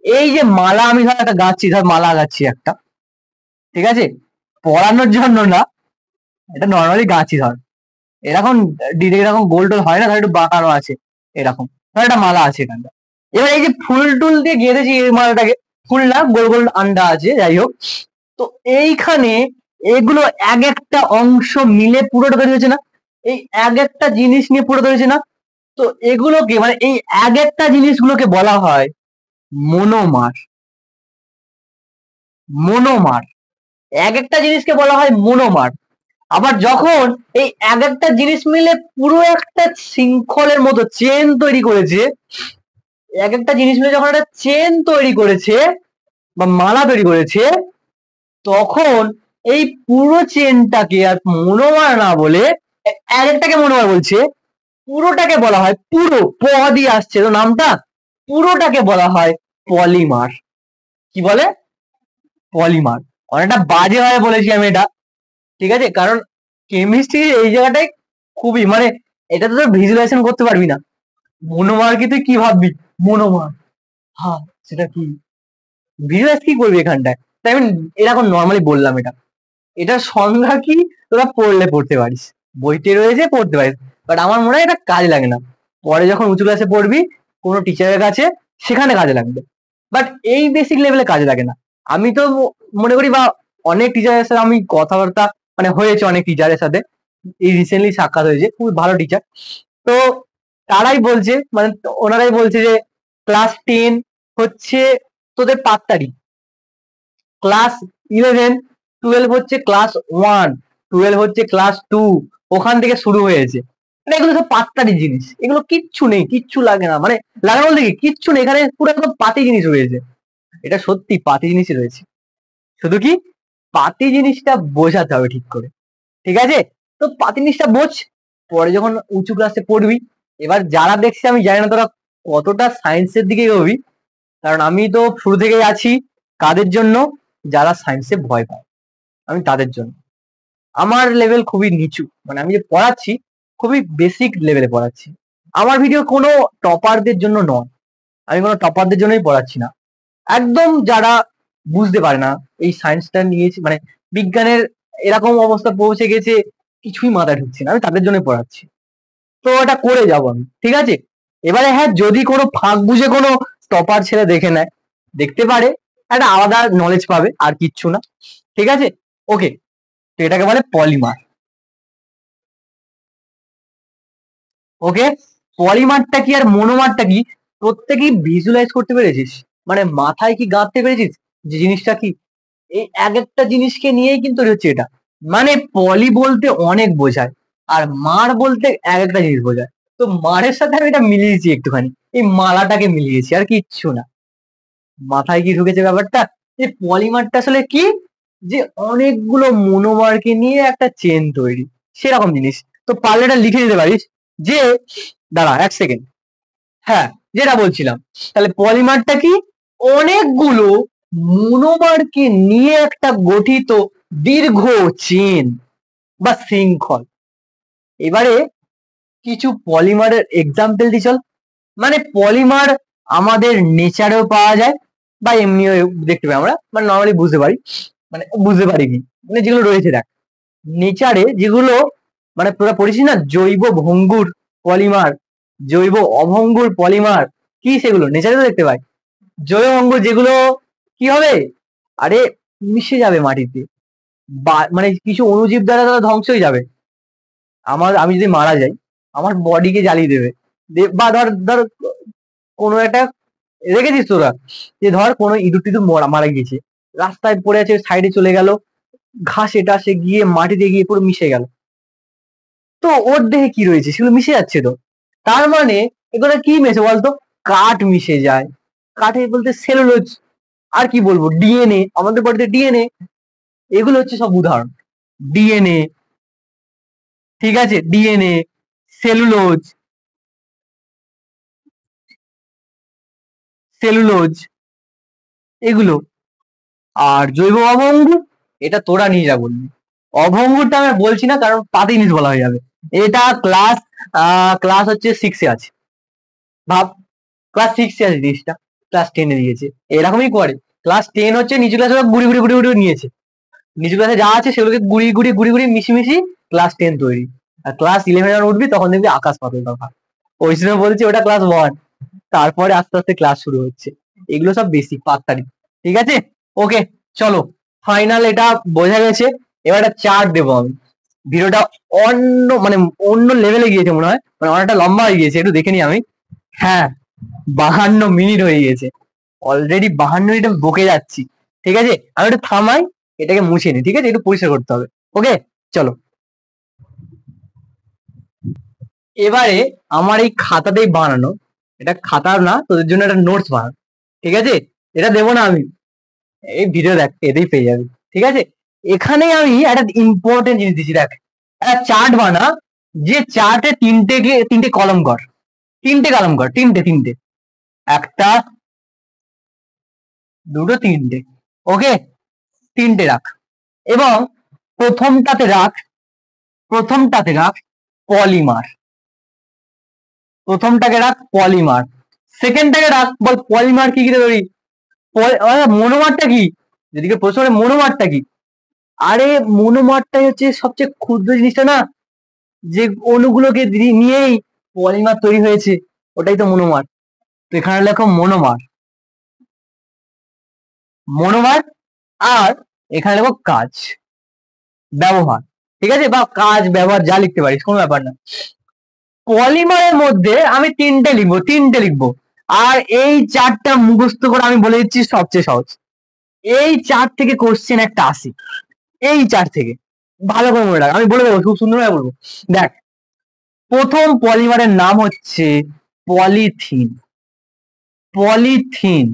এই যে মালা আমি ধর একটা গাচ্ছি, ধর মালা গাচ্ছি একটা, ঠিক আছে, পড়ানোর জন্য না, এটা নর্মালি গাচ্ছি ধর, এরকম ডিরেক্ট এরকম গোল টোল হয় না, ধর একটু বাঁকানো আছে এরকম, ধর একটা মালা আছে এখানটা। এবার এই যে ফুল টুল দিয়ে গেঁথেছি এই মালাটাকে, ফুল না, গোল গোল আন্ডা আছে, যাই হোক। তো এইখানে এগুলো এক একটা অংশ মিলে পুরোটা তৈরি হয়েছে না, এই এক একটা জিনিস নিয়ে পুরো তৈরি হয়েছে না। তো এগুলোকে মানে এই এক একটা জিনিসগুলোকে বলা হয় মনোমার। মনোমার, এক একটা জিনিসকে বলা হয় মনোমার। আবার যখন এই এক একটা জিনিস মিলে পুরো একটা শৃঙ্খলের মতো চেন তৈরি করেছে, এক একটা জিনিস মিলে যখন একটা চেন তৈরি করেছে বা মালা তৈরি করেছে, তখন এই পুরো চেনটাকে আর মনোমার না বলে, এক একটাকে মনোমার বলছে, পুরোটাকে বলা হয়, পুরো প দিয়ে আসছে তো নামটা, পুরোটাকে বলা হয় পলিমার। কি বলে? পলিমার। অনেকটা বাজে ভাবে বলেছি আমি এটা, ঠিক আছে, কারণ কেমিস্ট্রি এই জায়গাটায় খুবই মানে, এটা তো ভিজুয়ালাইজেশন করতে পারবি না। মনোমার কি তুই কি ভাববি? মনোমার, হ্যাঁ সেটা কি, ভিজুয়ালাইজ কি করবি এখানটায়? তাই আমি এরকম নর্মালি বললাম এটা, এটার সংজ্ঞা কি তোরা পড়লে পড়তে পারিস, বইতে রয়েছে পড়তে পারিস, বাট আমার মনে হয় এটা কাজে লাগে না। পরে যখন উঁচু ক্লাসে পড়বি কোনো টিচারের কাছে, সেখানে কাজে লাগবে, বাট এই বেসিক লেভেলে কাজে লাগে না। আমি তো মনে করি, বা অনেক টিচারের সাথে আমি কথাবার্তা মানে হয়েছে, অনেক টিচারের সাথে এই রিসেন্টলি সাক্ষাৎ হয়েছে, খুবই ভালো টিচার। তো তারাই বলছে, মানে ওনারাই বলছে যে ক্লাস 10 হচ্ছে তোদের পাত্তারি, ক্লাস 11 12 হচ্ছে ক্লাস 1, 12 হচ্ছে ক্লাস 2, ওখান থেকে শুরু হয়েছে। মানে এগুলো সব পাত্তারি জিনিস, এগুলো কিচ্ছু নেই, কিচ্ছু লাগে না, মানে লাগে বলতে কি কিচ্ছু নেই, এখানে পুরো একদম পাতি জিনিস রয়েছে। এটা সত্যি পাতি জিনিসই রয়েছে, শুধু কি পাতি জিনিসটা বোঝাতে হবে ঠিক করে, ঠিক আছে। তো পাতি জিনিসটা বোঝ, পরে যখন উঁচু ক্লাসে পড়বি। এবার যারা দেখছি আমি জানি না তোরা কতটা সায়েন্সের দিকে এগোবি, কারণ আমি তো শুরু থেকেই আছি কাদের জন্য, যারা সায়েন্সে ভয় পায়, আমি তাদের জন্য। আমার লেভেল খুবই নিচু, মানে আমি যে পড়াচ্ছি খুবই বেসিক লেভেলে পড়াচ্ছি। আমার ভিডিও কোনো টপারদের জন্য নয়, আমি কোনো টপারদের জন্যই পড়াচ্ছি না, একদম যারা বুঝতে পারে না এই সায়েন্সটা নিয়েছি, মানে বিজ্ঞানের এরকম অবস্থা পৌঁছে গেছে, কিছুই মাথায় ঢুকছে না, আমি তাদের জন্যই পড়াচ্ছি। তো এটা করে যাবো আমি, ঠিক আছে। এবারে হ্যাঁ, যদি কোনো ফাঁক বুঝে কোনো টপার ছেলে দেখে নেয়, দেখতে পারে, একটা আলাদা নলেজ পাবে, আর কিচ্ছু না, ঠিক আছে। ওকে, তো এটাকে বলে পলিমার। ওকে, পলিমারটা কি আর মনোমারটা কি প্রত্যেকেই ভিজুয়ালাইজ করতে পেরেছিস, মানে মাথায় কি গাঁথতে পেরেছিস যে জিনিসটা কি, এই এক একটা জিনিসকে নিয়েই কিন্তু তৈরি হচ্ছে এটা। মানে পলি বলতে অনেক বোঝায়, আর মার বলতে এক একটা জিনিস বোঝায়। তো মারের সাথে আমি এটা মিলিয়েছি একটুখানি, এই মালাটাকে মিলিয়েছি, আর কিচ্ছু না। মাথায় কি ঢুকেছে ব্যাপারটা, যে পলিমারটা আসলে কি, যে অনেকগুলো মনোমারকে নিয়ে একটা চেন তৈরি, সেরকম জিনিস। তো পারলে এটা লিখে দিতে পারিস যে, দাঁড়া 1 সেকেন্ড, হ্যাঁ, যেটা বলছিলাম, তাহলে পলিমারটা কি, অনেকগুলো মনোমারকে নিয়ে একটা গঠিত দীর্ঘ চেন বা শৃঙ্খল। এবারে কিছু পলিমারের এক্সাম্পল দিই চল। মানে পলিমার আমাদের নেচারেও পাওয়া যায়, বা এমনিও দেখতে পাই আমরা, মানে নর্মালি বুঝতে পারি, মানে বুঝতে পারি কি, মানে যেগুলো রয়েছে দেখ নেচারে, যেগুলো মানে তোরা পড়েছিস না, জৈব ভঙ্গুর পলিমার, জৈব অভঙ্গুর পলিমার, কি সেগুলো নেচারে তো দেখতে পাই। জৈব ভঙ্গুর যেগুলো কি হবে, আরে মিশে যাবে মাটিতে, বা মানে কিছু অণুজীব দ্বারা তারা ধ্বংস হয়ে যাবে। আমি যদি মারা যাই, আমার বডিকে জ্বালিয়ে দেবে, বা ধর ধর কোনো একটা, দেখেছিস তোরা যে ধর কোনো ইঁদুর টিঁদুর মারা গিয়েছে, রাস্তায় পড়ে আছে, সাইডে চলে গেল, ঘাসে টাসে গিয়ে মাটিতে গিয়ে পুরো মিশে গেল। তো ওর দেহে কি রয়েছে, সেগুলো মিশে যাচ্ছে তো। তার মানে এগুলো কি মিশে বলতো, কাঠ মিশে যায়। কাঠে বলতে সেলুলোজ, আর কি বলবো, ডিএনএ, আমাদের বডিতে ডিএনএ, এগুলো হচ্ছে সব উদাহরণ। ডিএনএ, ঠিক আছে, ডিএনএ, সেলুলোজ, সেলুলোজ এগুলো। আর জৈব অভঙ্গ, এটা তোরা নিয়ে যা বলবি। অভঙ্গটা আমি বলছি না, কারণ পাতি জিনিস বলা হয়ে যাবে। এটা ক্লাস হচ্ছে 6 এ আছে। ভাব, ক্লাস 6 এ আছে জিনিসটা, ক্লাস 10 এ দিয়েছে। এরকমই করে। ক্লাস 10 হচ্ছে নিচু ক্লাসে গুড়ি গুড়ি গুড়ি গুড়ি নিয়েছে। নিচু ক্লাসে যা আছে সেগুলোকে গুড়ি গুড়ি গুড়ি গুড়ি মিশি মিশি ক্লাস 10 তৈরি। আর ক্লাস 11 যখন উঠবি তখন দেখবি আকাশ পাতাল তফাৎ। ওই জন্য বলছি ওটা ক্লাস 1, তারপরে আস্তে আস্তে ক্লাস শুরু হচ্ছে। এগুলো সব বেসিক পাত্তারি, ঠিক আছে। ওকে, চলো, ফাইনাল এটা বোঝা গেছে। এবার একটা চার্ট দেবো আমি। ভিডিওটা অন্য লেভেলে গিয়েছে মনে হয়, মানে অনেকটা লম্বা হয়ে গিয়েছে, একটু দেখে নি আমি। হ্যাঁ, 52 মিনিট হয়ে গিয়েছে অলরেডি, 52 মিনিট আমি বকে যাচ্ছি। ঠিক আছে, আমি একটু থামাই, এটাকে মুছে নি, ঠিক আছে, একটু পরিষ্কার করতে হবে। ওকে, চলো। এবারে আমার এই খাতাতেই বানানো, এটা খাতা না, তোদের জন্য একটা নোটস বানানো, ঠিক আছে। এটা দেবো না আমি, এই ভিডিও দেখ, এতেই পেয়ে যাবি, ঠিক আছে। এখানে আমি একটা ইম্পর্টেন্ট জিনিস দিচ্ছি, দেখ, একটা চার্ট বানা, যে চার্টে তিনটে কলম কর, তিনটে, একটা, দুটো, তিনটে। ওকে, তিনটে রাখ। এবং প্রথমটাতে রাখ, পলিমার। প্রথমটাকে রাখ পলিমার, সেকেন্ডটাকে রাখ, বল পলিমার কি কি তৈরি। মনোমারটা কি, যেদিকে প্রশ্ন করে মনোমারটা কি, আরে মনোমারটাই হচ্ছে সবচেয়ে ক্ষুদ্র জিনিসটা না, যে অণুগুলোকে নিয়েই পলিমার তৈরি হয়েছে, ওটাই তো মনোমার। তো এখানে লেখো মনোমার, মনোমার। আর এখানে লেখো কাজ, ব্যবহার, ঠিক আছে, বা কাজ ব্যবহার যা লিখতে পারিস, কোনো ব্যাপার না। পলিমারের মধ্যে আমি তিনটে লিখবো। আর এই চারটা মুখস্থ করে আমি বলে দিচ্ছি সবচেয়ে সহজ। এই চার থেকে কোশ্চেন একটা আসে, এই চার থেকে, ভালো করে মনে রাখ, আমি বলে দেবো, খুব সুন্দর ভাবে বলবো। দেখ, প্রথম পলিমারের নাম হচ্ছে পলিথিন। পলিথিন,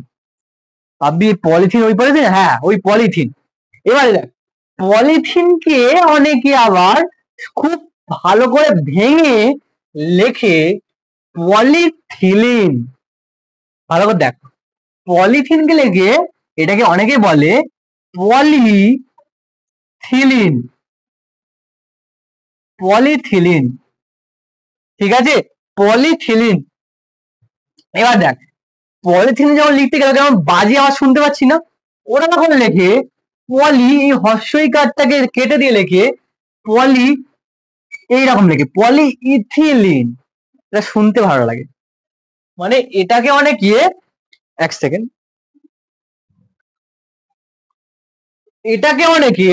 ভাববি পলিথিন, ওই পলিথিন, হ্যাঁ ওই পলিথিন। এবারে দেখ, পলিথিনকে অনেকে আবার খুব ভালো করে ভেঙে লেখে পলিথিলিন। ভালো করে দেখ, পলিথিনকে লেখে, এটাকে অনেকে বলে পলিথিলিন, পলিথিলিন, ঠিক আছে, পলিথিলিন। এবার দেখ, পলিথিন যখন লিখতে গেলে যেমন বাজে আওয়াজ শুনতে পাচ্ছি না, ওরা তখন লেখে পলি, এই হর্ষই কারটাকে কেটে দিয়ে লেখে পলি, এইরকম লেখে পলি ইথিলিন। এটা শুনতে ভালো লাগে। মানে এটাকে অনেকে, এক সেকেন্ড, এটাকে অনেকে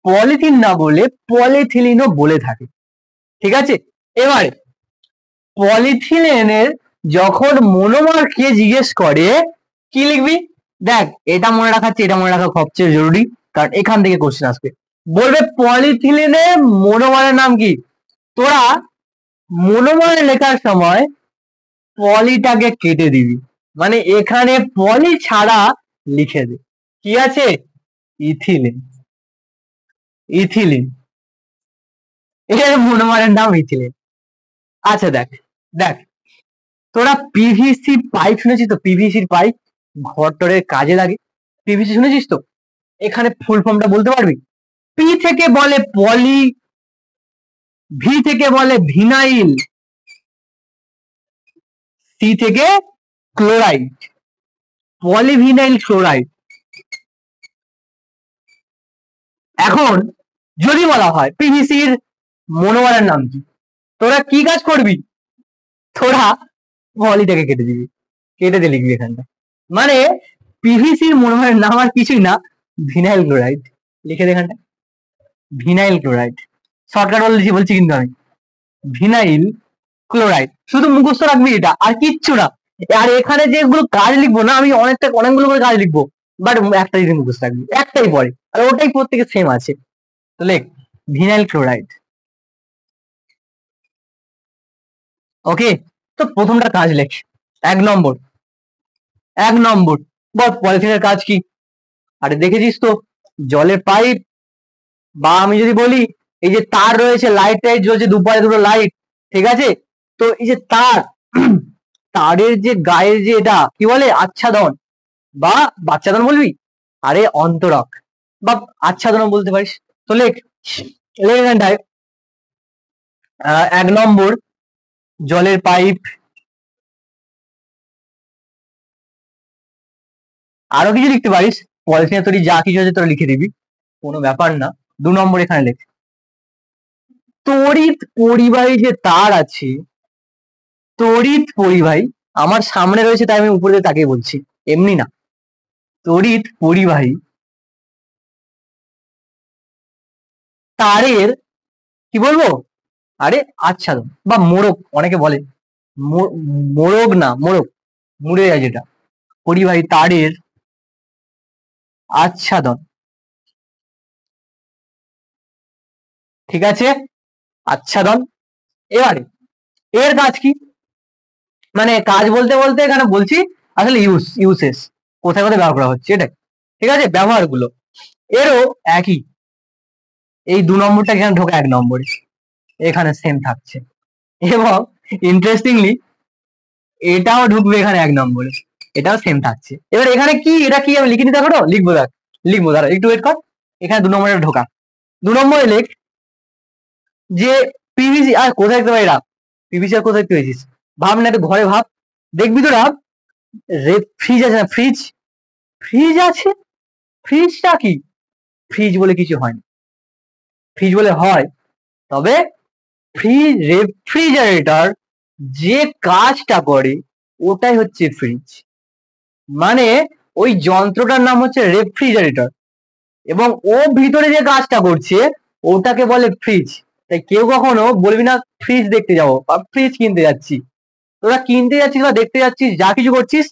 পলিথিন না বলে পলিথিলিনও বলে থাকে, ঠিক আছে। এবারে পলিথিলিনের যখন মনোমার কে জিজ্ঞেস করে, কি লিখবি, দেখ, এটা মনে এটা মনে রাখা সবচেয়ে জরুরি, কারণ এখান থেকে কোশ্চেন আসবে। বলবে পলিথিলিনের মনোমারের নাম কি। তোরা মনোমার লেখার সময় পলিটাকে কেটে দিবি, মানে এখানে পলি ছাড়া লিখে দে, কি আছে, ইথিলিন, ইথিলিন, এর মনোমারের নাম ইথিলিন। আচ্ছা দেখ, দেখ, তোরা পিভিসি পাইপ শুনেছিস তো, পিভিসির পাইপ ঘর টরের কাজে লাগে, পিভিসি শুনেছিস তো। এখানে ফুল ফর্মটা বলতে পারবি। পি থেকে বলে পলি, ভি থেকে বলে ভিনাইল, সি থেকে ক্লোরাইড, পলিভিনাইল ক্লোরাইড। এখন যদি বলা হয় পিভিসির মনোমারের নাম কি, তোরা কি কাজ করবি, তোরা পলিটাকে কেটে দিবি, কেটে দিয়ে লিখবি এখানটা। মানে পিভিসির মনোমারের নাম আর কিছুই না, ভিনাইল ক্লোরাইড, লিখে দে এখানটা, ভিনাইল ক্লোরাইড। শর্টকাট বলছি কিন্তু আমি, ভিনাইল ক্লোরাইড, শুধু মুখস্থ রাখবি এটা, আর কিচ্ছু না। আর এখানে যেগুলো কাজ লিখবো না, আমি অনেকগুলো করে কাজ লিখবো, বাট একটা জিনিস মুখস্থ রাখবি, একটাই পড়ে আর ওটাই প্রত্যেকে সেম আছে। তো লেখ ভিনাইল ক্লোরাইড। ওকে, তো প্রথমটা কাজ লেখ। 1 নম্বর, 1 নম্বর, বল পলিথিনের কাজ কি? আরে দেখেছিস তো, জলের পাইপ, বা আমি যদি বলি এই যে তার রয়েছে, লাইট টাইট জ্বলছে, দুপারে দুটো লাইট, ঠিক আছে? তো এই যে তার, তারের যে গায়ের যে এটা কি বলে, আচ্ছাদন বা বাচ্চাদন বলবি, আরে অন্তরক বা আচ্ছাদন বলতে পারিস। তো লেখ, লেখ এখানটায় 1 নম্বর জলের পাইপ। আরো কিছু লিখতে পারিস, পলিথিনের তৈরি যা কিছু আছে তোরা লিখে দিবি, কোনো ব্যাপার না। 2 নম্বর এখানে লেখ তড়িৎ পরিবাহী যে তার আছে, তড়িৎ পরিবাহী, আমার সামনে রয়েছে তাই আমি উপরে দিয়ে তাকিয়ে বলছি, এমনি না। তড়িৎ পরিবাহী তারের কি বলবো, আরে আচ্ছাদন বা মোড়ক অনেকে বলে, মোড়ক না, মোড়ক, মুড়ে যায় যেটা, পরিবাহী তারের আচ্ছাদন, ঠিক আছে? আচ্ছাদন। এবারে এর কাজ কি, মানে কাজ বলতে বলতে এখানে বলছি আসলে ইউসেস, কোথায় কোথায় ব্যবহার করা হচ্ছে এটা, ঠিক আছে? ব্যবহারগুলো এরও একই, এই 2 নম্বরটা এখানে ঢোকা 1 নম্বরে, এখানে সেম থাকছে, এবং ইন্টারেস্টিংলি এটাও ঢুকবে এখানে 1 নম্বরে, এটাও সেম থাকছে। এবার এখানে কি, এটা কি আমি লিখে নিতে পারো, লিখবো দেখ, লিখবো দাঁড়া একটু ওয়েট কর। এখানে 2 নম্বরে ঢোকা, 2 নম্বরে লেখ যে পিভিসি, আর কোথায় দেখতে পাই, পিভিসি আর কোথায় পেয়েছিস, ভাব না একটু ঘরে ভাব, দেখবি তো রাব, ফ্রিজ আছে না, ফ্রিজ, ফ্রিজ আছে, ফ্রিজটা কি, ফ্রিজ বলে কিছু হয় না, ফ্রিজ বলে হয়, তবে ফ্রিজ, রেফ্রিজারেটর যে কাজটা করে ওটাই হচ্ছে ফ্রিজ, মানে ওই যন্ত্রটার নাম হচ্ছে রেফ্রিজারেটর, এবং ও ভিতরে যে কাজটা করছে ওটাকে বলে ফ্রিজ। তাই কেউ কখনো বলবি না ফ্রিজ দেখতে যাবো বা ফ্রিজ কিনতে যাচ্ছি, তোরা কিনতে যাচ্ছিস বা দেখতে যাচ্ছিস, যা কিছু করছিস,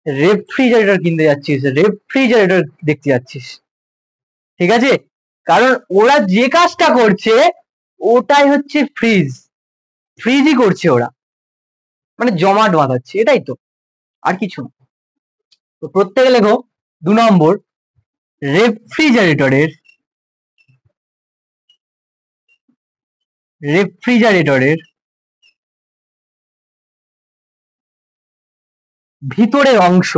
রেফ্রিজারেটর কিনতে যাচ্ছিস, রেফ্রিজারেটর দেখতে যাচ্ছিস, ঠিক আছে? কারণ ওরা যে কাজটা করছে ওটাই হচ্ছে ফ্রিজ, ফ্রিজই করছে ওরা, মানে জমাট বাঁধাচ্ছে, এটাই তো, আর কিছু না। তো প্রত্যেকে লেখো 2 নম্বর রেফ্রিজারেটরের, রেফ্রিজারেটরের ভিতরের অংশ,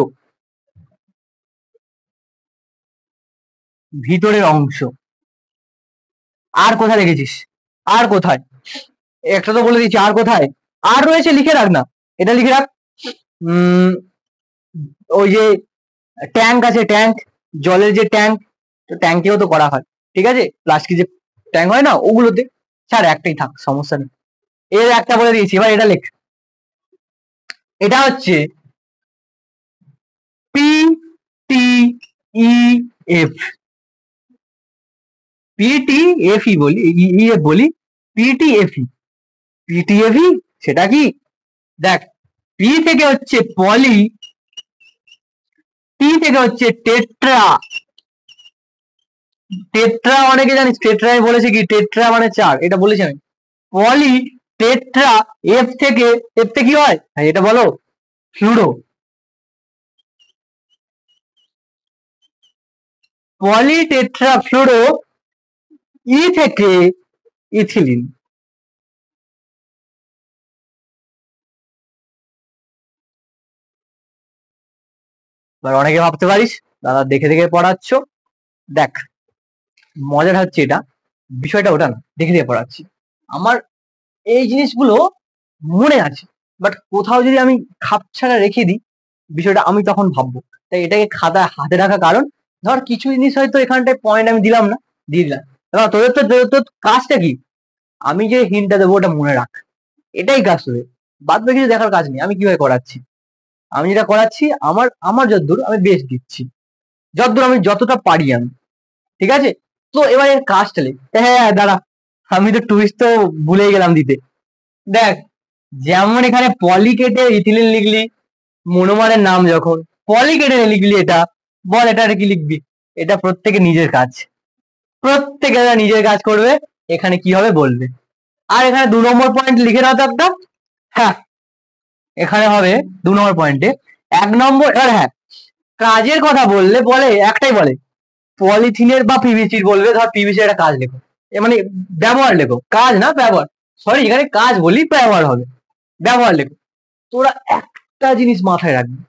ভিতরের অংশ। আর কোথায় দেখেছিস, আর কোথায়, একটা তো বলে দিচ্ছি, আর কোথায় আর রয়েছে লিখে রাখ না, এটা লিখে রাখ। ওই যে ট্যাঙ্ক আছে, ট্যাঙ্ক, জলের যে ট্যাঙ্ক, তো ট্যাঙ্কেও তো করা হয়, ঠিক আছে? প্লাস্টিক যে ট্যাঙ্ক হয় না ওগুলোতে, ছাড় একটাই থাক, সমস্যা নেই। এর একটা বলে দিয়েছি, এবার এটা লেখ, এটা হচ্ছে পি টি ই এফ, পিটিএফই বলি, ইএফ বলি, পিটিএফই, পিটিএফই সেটা কি, দেখ, পি থেকে হচ্ছে পলি, টি থেকে হচ্ছে টেট্রা, টেট্রা অনেকে জানিস, টেট্রা আমি বলেছি কি, টেট্রা মানে 4, এটা বলেছি আমি, পলি টেট্রা, এফ থেকে, এফ থেকে কি হয়, হ্যাঁ এটা বলো, ফ্লুরো, পলি টেট্রা ফ্লুরো, ই থেকে ইথিলিন। এবার অনেকে ভাবতে পারিস দাদা দেখে দেখে পড়াচ্ছ, দেখ মজার হচ্ছে এটা, বিষয়টা ওটা না, দেখে দেখে পড়াচ্ছি, আমার এই জিনিসগুলো মনে আছে, বাট কোথাও যদি আমি খাপছাড়া রেখে দিই বিষয়টা আমি তখন ভাববো, তাই এটাকে খাতা হাতে রাখা, কারণ ধর কিছু জিনিস হয়তো এখানটায় পয়েন্ট আমি দিলাম না, দিয়ে দিলাম, এবার তোদের তো কাজটা কি, আমি যে হিন্টটা দেবো ওটা মনে রাখ, এটাই কাজ তোদের, বাদ বাকি কিছু দেখার কাজ নেই আমি কিভাবে করাচ্ছি, আমি যেটা করাচ্ছি আমার আমার যতদূর আমি বেস্ট দিচ্ছি, যতদূর আমি যতটা পারি আমি, ঠিক আছে? তো এবার এর কাজটা লেখ, হ্যাঁ দাঁড়া, আমি তো টুইস্ট তো ভুলেই গেলাম দিতে, দেখ, যেমন এখানে পলি কেটে ইথিলিন লিখলি, মনোমারের নাম যখন পলি কেটে লিখলি এটা, বল এটা কি লিখবি? এটা প্রত্যেকে নিজের কাজ, প্রত্যেকে নিজের কাজ করবে। এখানে কি হবে বলবে। আর এখানে 2 নম্বর পয়েন্ট লিখে নাও তো একটা। হ্যাঁ, এখানে হবে 2 নম্বর পয়েন্টে 1 নম্বর। এবার হ্যাঁ, কাজের কথা বললে বলে একটাই বলে, পলিথিনের বা পিভিসির বলবে, ধর পিভিসি একটা কাজ লেখো, মানে ব্যবহার লেখো, কাজ না ব্যবহার, সরি এখানে কাজ বলি, ব্যবহার হবে, ব্যবহার লেখো। তোরা একটা জিনিস মাথায় রাখবি,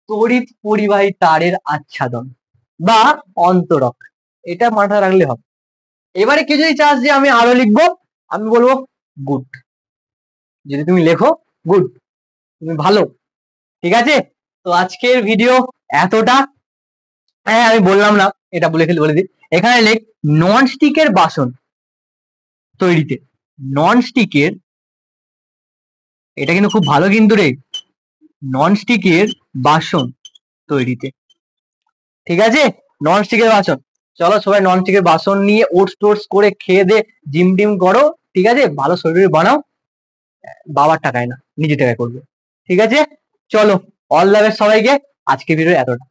তড়িৎ পরিবাহী তারের আচ্ছাদন বা অন্তরক, এটা মাথায় রাখলে হবে। এবারে কেউ যদি চাস যে আমি আরো লিখবো, আমি বলবো গুড। যদি তুমি লেখো গুড, তুমি ভালো। ঠিক আছে, তো আজকের ভিডিও এতটা। হ্যাঁ আমি বললাম না, এটা বলে দিই, এখানে লেখ নন স্টিকের বাসন তৈরিতে, নন স্টিকের, এটা কিন্তু খুব ভালো কিন্তু রে, নন স্টিকের বাসন তৈরিতে। ঠিক আছে, নন স্টিকের বাসন। চলো সবাই নন স্টিকের বাসন নিয়ে ওটস টোটস করে খেয়ে দে, জিম টিম করো। ঠিক আছে, ভালো শরীর বানাও, বাবার টাকায় না, নিজের টাকায় করবে। ঠিক আছে, চলো, অল দ্য বেস্ট সবাইকে। আজকে ভিডিও এতটা।